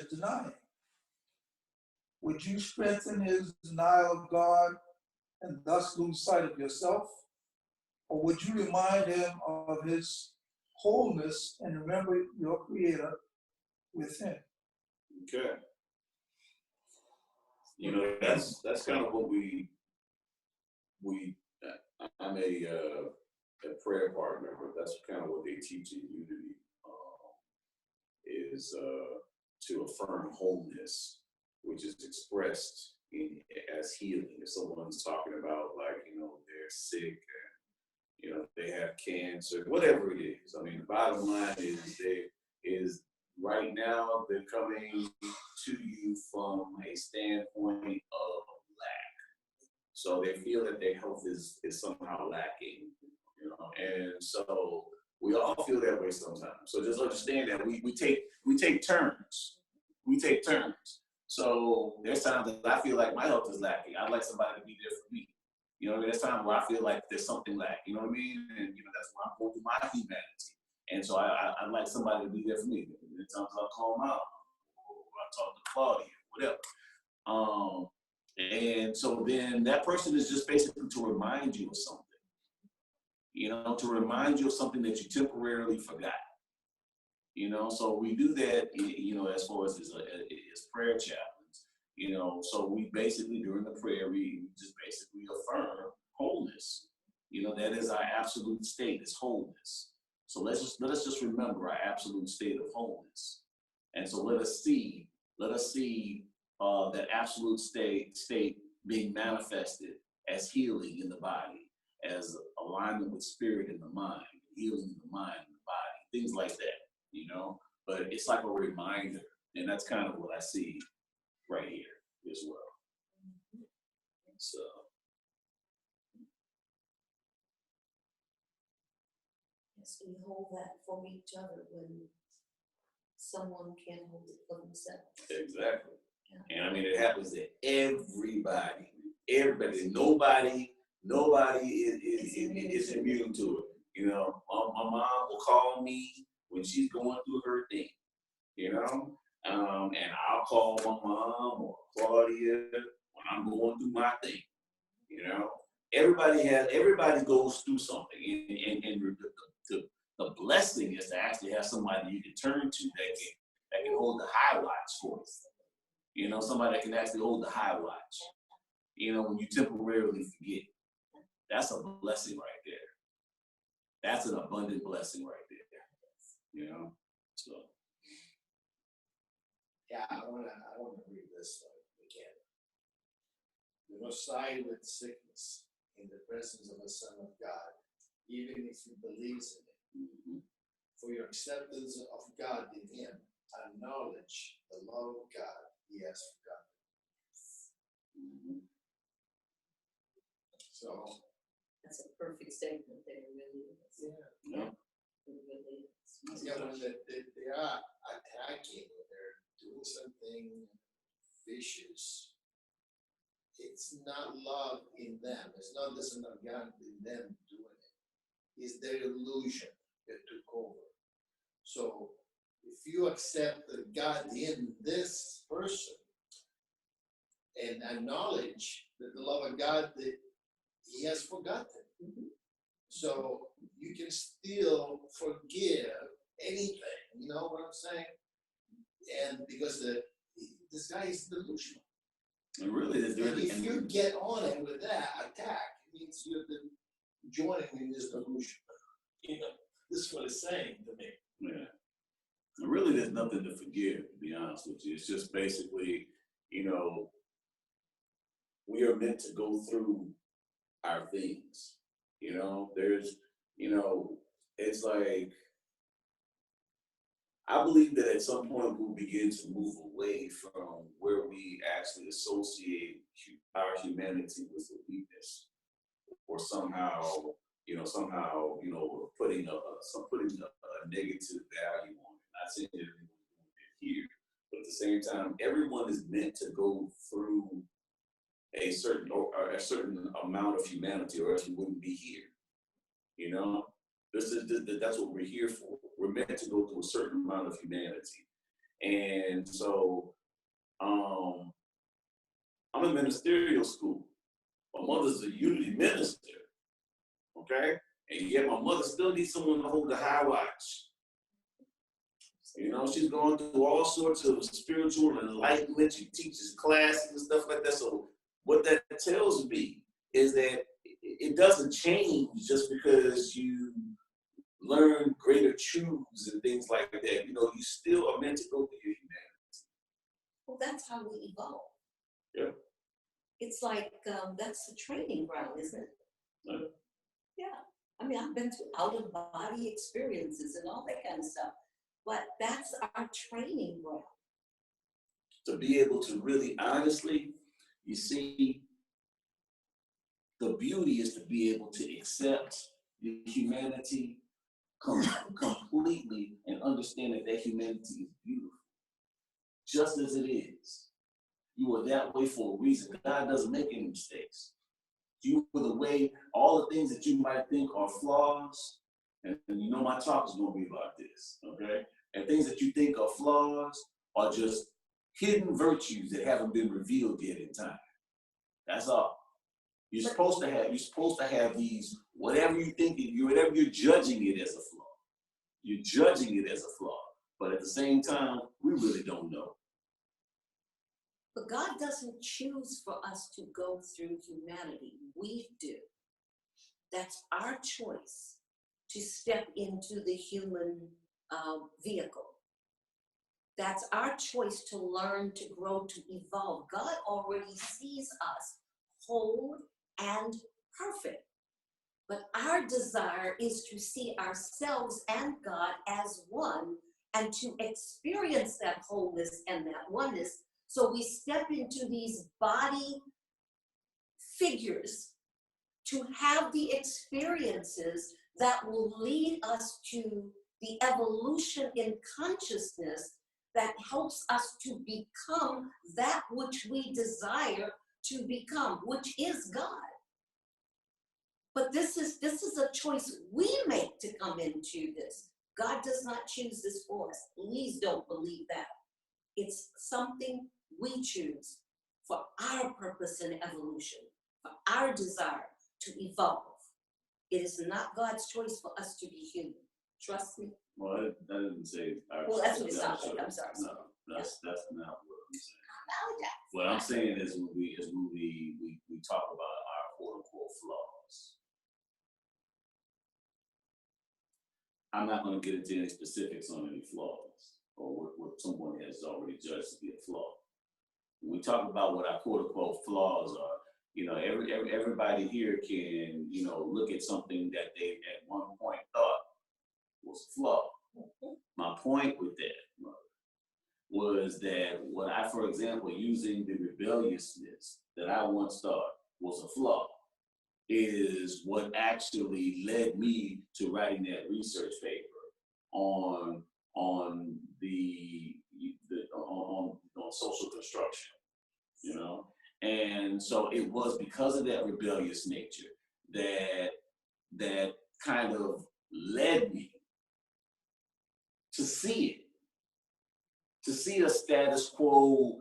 denying. Would you strengthen his denial of God and thus lose sight of yourself? Or would you remind him of his wholeness and remember your Creator with him? Okay. You know, that's kind of what I'm a prayer partner, but that's kind of what they teach in Unity, is to affirm wholeness, which is expressed as healing. If someone's talking about, like, you know, they're sick and, you know, they have cancer, whatever it is. I mean, the bottom line is right now they're coming to you from a standpoint of lack. So they feel that their health is somehow lacking, you know, and so we all feel that way sometimes. So just understand that we take turns. We take turns. So there's times that I feel like my health is lacking. I'd like somebody to be there for me. You know what I mean? There's times where I feel like there's something lacking. You know what I mean? And you know, that's where I'm going through my humanity. And so I'd like somebody to be there for me. Sometimes I'll call them out, or I'll talk to Claudia, whatever. And so then that person is just basically to remind you of something. You know, to remind you of something that you temporarily forgot. You know, so we do that, you know, as far as prayer chaplains, you know, so we basically, during the prayer, we just basically affirm wholeness. You know, that is our absolute state, is wholeness. So let us just remember our absolute state of wholeness. And so let us see that absolute state being manifested as healing in the body, as alignment with spirit in the mind, healing in the mind and the body, things like that. You know, but it's like a reminder, and that's kind of what I see right here as well. So. Yes, we hold that for each other when someone can't hold it for themselves. Exactly. Yeah. And I mean, it happens to everybody. Everybody. Nobody is immune to it. You know, my mom will call me when she's going through her thing. You know, and I'll call my mom or Claudia when I'm going through my thing. You know, everybody goes through something, and the blessing is to actually have somebody you can turn to that can hold the high watch for you. You know, somebody that can actually hold the high watch. You know, when you temporarily forget, that's a blessing right there. That's an abundant blessing right there. You know, so. Yeah, I wanna read this again. Do not side with sickness in the presence of the Son of God, even if he believes in it. Mm-hmm. For your acceptance of God in him, acknowledge the love of God he has for God. Mm-hmm. So, That's a perfect statement there, really is. Yeah. It really is. yeah, when they are attacking, when they're doing something vicious, it's not love in them. It's not the Son of God in them doing it. It's their illusion that took over. So if you accept that God in this person and acknowledge that the love of God that he has forgotten, so you can still forgive anything. You know what I'm saying? And because this guy is delusional. And really, And if you get on it with that attack, it means you've been joining in this delusion. You know, this is what it's saying to me. yeah. And really, there's nothing to forgive, to be honest with you. It's just basically, you know, we are meant to go through our things. You know, there's, you know, it's like, I believe that at some point we'll begin to move away from where we actually associate our humanity with a weakness, or somehow, we're putting a negative value on it. Not saying that everyone's here, but at the same time, everyone is meant to go through a certain amount of humanity, or else we wouldn't be here. You know, that's what we're here for. We're meant to go through a certain amount of humanity, and so I'm in ministerial school. My mother's a unity minister, okay, and yet my mother still needs someone to hold the high watch. You know, she's going through all sorts of spiritual enlightenment. She teaches classes and stuff like that. So what that tells me is that it doesn't change just because you learn greater truths and things like that. You know, you still are meant to go through your humanity. Well, that's how we evolve. Yeah. It's like, that's the training ground, isn't it? Yeah. Yeah. I mean, I've been through out-of-body experiences and all that kind of stuff, but that's our training ground. To be able to really honestly, you see, the beauty is to be able to accept your humanity completely and understand that humanity is beautiful, just as it is. You are that way for a reason. God doesn't make any mistakes. You were the way, all the things that you might think are flaws, and you know my talk is going to be about this, okay? And things that you think are flaws are just hidden virtues that haven't been revealed yet in time. That's all. You're supposed to have these, whatever you think, whatever you're judging it as a flaw. You're judging it as a flaw. But at the same time, we really don't know. But God doesn't choose for us to go through humanity. We do. That's our choice to step into the human vehicle. That's our choice to learn, to grow, to evolve. God already sees us whole and perfect. But our desire is to see ourselves and God as one and to experience that wholeness and that oneness. So we step into these body figures to have the experiences that will lead us to the evolution in consciousness that helps us to become that which we desire to become, which is God. But this is a choice we make to come into this. God does not choose this for us. Please don't believe that. It's something we choose for our purpose and evolution, for our desire to evolve. It is not God's choice for us to be human. Trust me. Well, that doesn't say. Well, that's what it sounds like. I'm sorry. No, that's not what I'm saying. What I'm saying is when we talk about our quote unquote flaws. I'm not going to get into any specifics on any flaws or what someone has already judged to be a flaw. When we talk about what our quote unquote flaws are, you know, everybody here can, you know, look at something that they at one point thought was a flaw. My point with that was that what I, for example, using the rebelliousness that I once thought was a flaw is what actually led me to writing that research paper on social construction, you know? And so it was because of that rebellious nature that kind of led me to see a status quo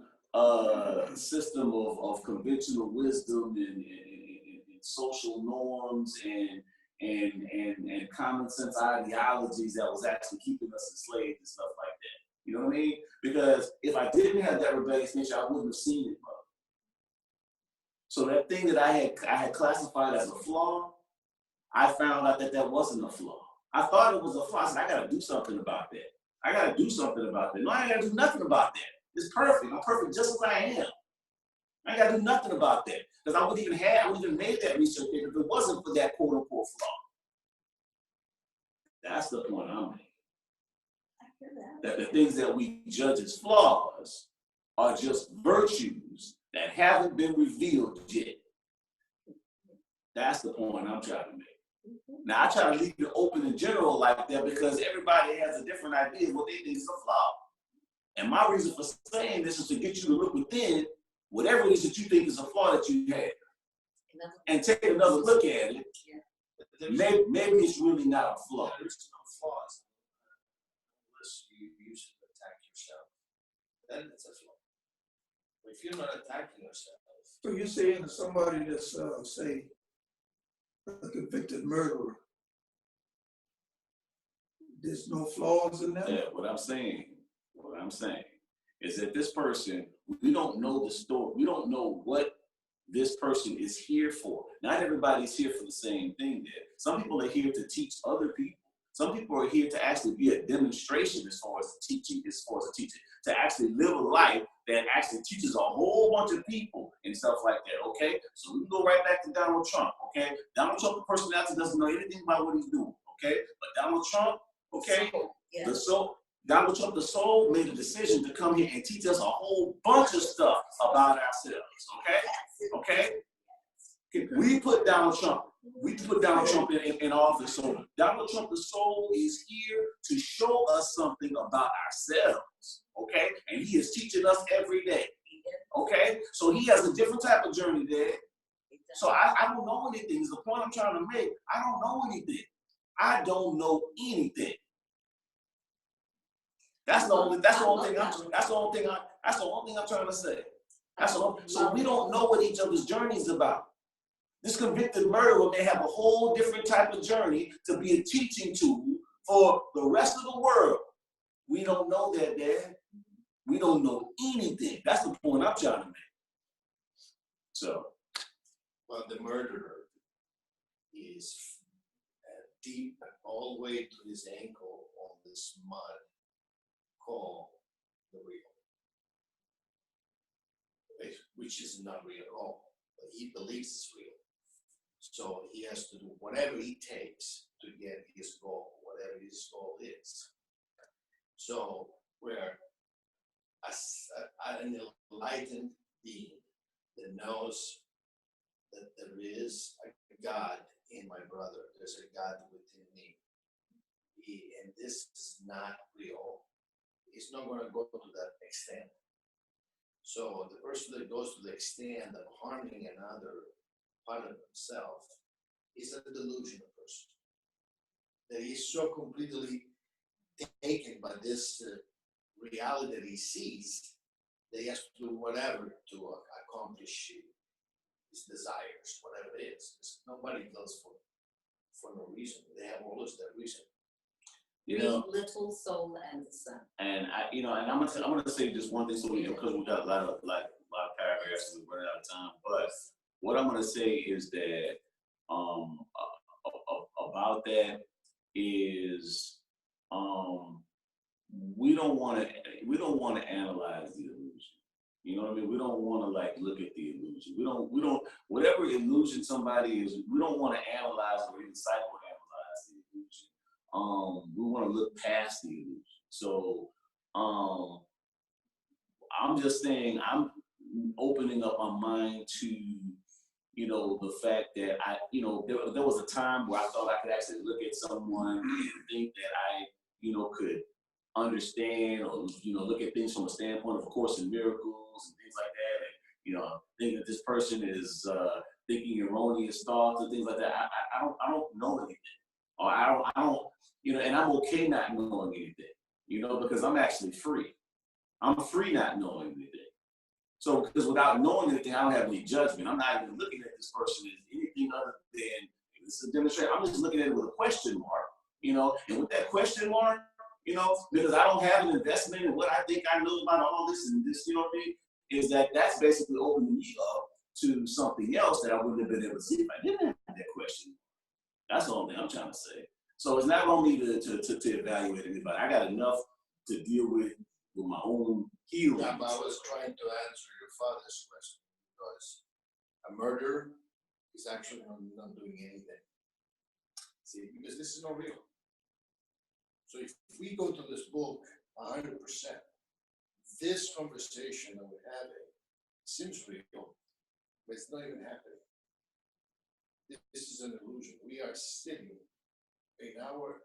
system of conventional wisdom and social norms and common sense ideologies that was actually keeping us enslaved and stuff like that. You know what I mean? Because if I didn't have that rebellious nature, I wouldn't have seen it, bro. So that thing that I had classified as a flaw, I found out that wasn't a flaw. I thought it was a flaw. I said, I gotta do something about that. I gotta do something about that. No, I ain't gotta do nothing about that. It's perfect. I'm perfect just as I am. I ain't gotta do nothing about that. Because I wouldn't even made that research if it wasn't for that quote unquote flaw. That's the point I'm making. That the things that we judge as flaws are just virtues that haven't been revealed yet. That's the point I'm trying to make. Now, I try to leave it open in general like that because everybody has a different idea of what they think is a flaw. And my reason for saying this is to get you to look within whatever it is that you think is a flaw that you have and take another look at it. Maybe it's really not a flaw. There's no flaws unless you use it to attack yourself. Then it's a flaw. If you're not attacking yourself. So you're saying that somebody that's, say, a convicted murderer, there's no flaws in that? Yeah, what I'm saying is that this person, we don't know the story. We don't know what this person is here for. Not everybody's here for the same thing there. Some people are here to teach other people. Some people are here to actually be a demonstration as far as teaching, to actually live a life that actually teaches a whole bunch of people and stuff like that, okay? So we can go right back to Donald Trump, okay? Donald Trump, the personality, doesn't know anything about what he's doing, okay? But Donald Trump, okay, Donald Trump, the soul, made a decision to come here and teach us a whole bunch of stuff about ourselves, okay? We put Donald Trump in office. So Donald Trump, the soul, is here to show us something about ourselves, okay? And he is teaching us every day, okay? So he has a different type of journey there. So I don't know anything. Is the point I'm trying to make. I don't know anything. I don't know anything. That's the only thing I'm trying to say. So we don't know what each other's journey is about. This convicted murderer may have a whole different type of journey to be a teaching tool for the rest of the world. We don't know that, Dad. We don't know anything. That's the point I'm trying to make. So. Well, the murderer is deep all the way to his ankle on this mud called the real, which is not real at all, but he believes it's real. So he has to do whatever he takes to get his goal, whatever his goal is. So we're an enlightened being that knows that there is a God in my brother. There's a God within me. And this is not real. He's not going to go to that extent. So the person that goes to the extent of harming another part of himself is a delusional person. That he's so completely taken by this reality that he sees that he has to do whatever to accomplish his desires, whatever it is. Because nobody does for no reason. They have always that reason. You Read know, Little Soul and the Sun. and and I'm gonna say just one thing, so because we got a lot of paragraphs, and we're running out of time. But what I'm gonna say is that about that is we don't want to analyze the illusion. You know what I mean? We don't want to like look at the illusion. We don't whatever illusion somebody is. We don't want to analyze or even psychoanalyze the illusion. We want to look past the illusion. So I'm just saying I'm opening up my mind to, you know, the fact that there was a time where I thought I could actually look at someone and think that I, could understand or, look at things from a standpoint of Course in Miracles and things like that. And, think that this person is thinking erroneous thoughts and things like that. I don't know anything. Or I don't, and I'm okay not knowing anything, because I'm actually free. I'm free not knowing anything. So, because without knowing anything, I don't have any judgment. I'm not even looking at this person as anything other than, this is a demonstration. I'm just looking at it with a question mark, and with that question mark, because I don't have an investment in what I think I know about all this and this, is that's basically opening me up to something else that I wouldn't have been able to see if I didn't have that question. That's the only thing I'm trying to say. So it's not on me to evaluate anybody. I got enough to deal with my own healing. Yeah, but I was trying to answer your father's question because a murder is actually not doing anything. See, because this is not real. So if we go to this book 100%, this conversation that we're having seems real, but it's not even happening. This is an illusion. We are sitting in our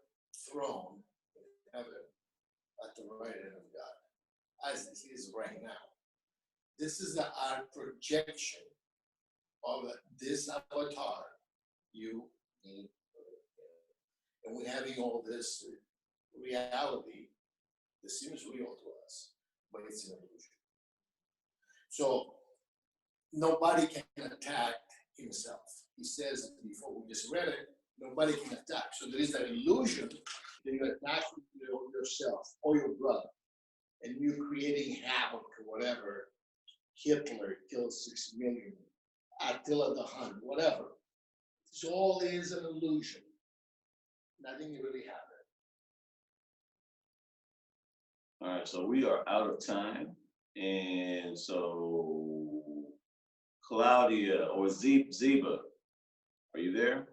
throne in heaven at the right hand of God, as it is right now. This is our projection of this avatar, you, me, and we're having all this reality that seems real to us, but it's an illusion. So nobody can attack himself. He says before we just read it, nobody can attack. So there is that illusion that you attack yourself or your brother, and you creating havoc or whatever. Hitler killed 6 million, Attila the Hun, whatever. This all is an illusion. Nothing really happened. All right, so we are out of time. And so Claudia or Zeba, are you there?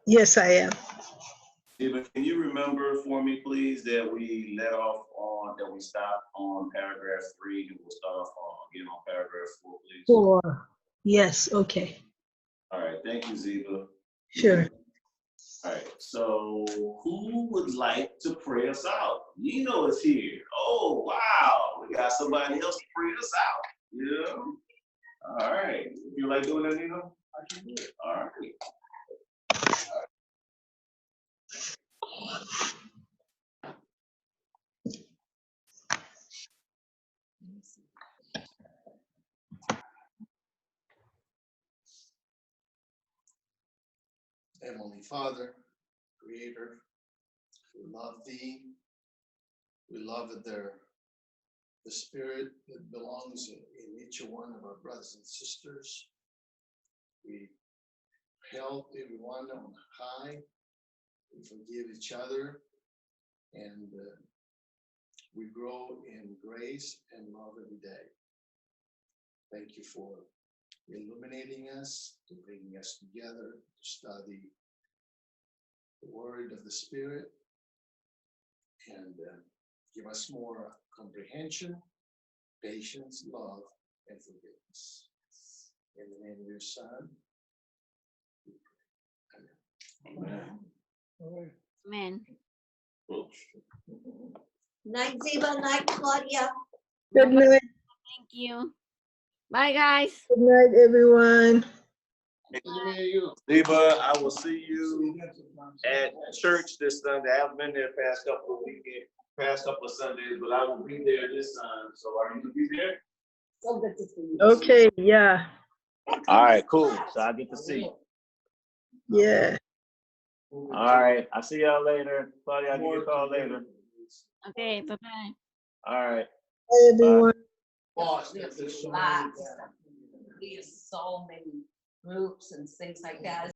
Yes, I am. Zeba, can you remember for me, please, that we stopped on paragraph 3 and we'll start off again on paragraph 4, please? 4. Yes, okay. All right, thank you, Zeba. Sure. All right, so who would like to pray us out? Nino is here. Oh, wow, we got somebody else to pray us out. Yeah. All right, you like doing that, Nino? I can do it. All right. Heavenly Father, Creator, we love Thee. We love that the Spirit that belongs in each one of our brothers and sisters. We help everyone on high. We forgive each other. And we grow in grace and love every day. Thank you for illuminating us, to bringing us together to study the word of the Spirit, and give us more comprehension, patience, love, and forgiveness. In the name of your Son. we pray. Amen. Amen. Night, Ziba, night, Claudia. Good night, Thank you. Bye, guys. good night, everyone. Zeba, I will see you at church this Sunday. I haven't been there past couple of Sundays, but I will be there this time. So are you gonna be there? So good to see you. Okay, yeah, All right, cool. So I get to see you. yeah. All right, I'll see y'all later. Claudia, I'll give you a call later. Okay, bye-bye. All right. Bye, everyone. Boss, We have there's so lots many, of stuff. We have so many groups and things like that.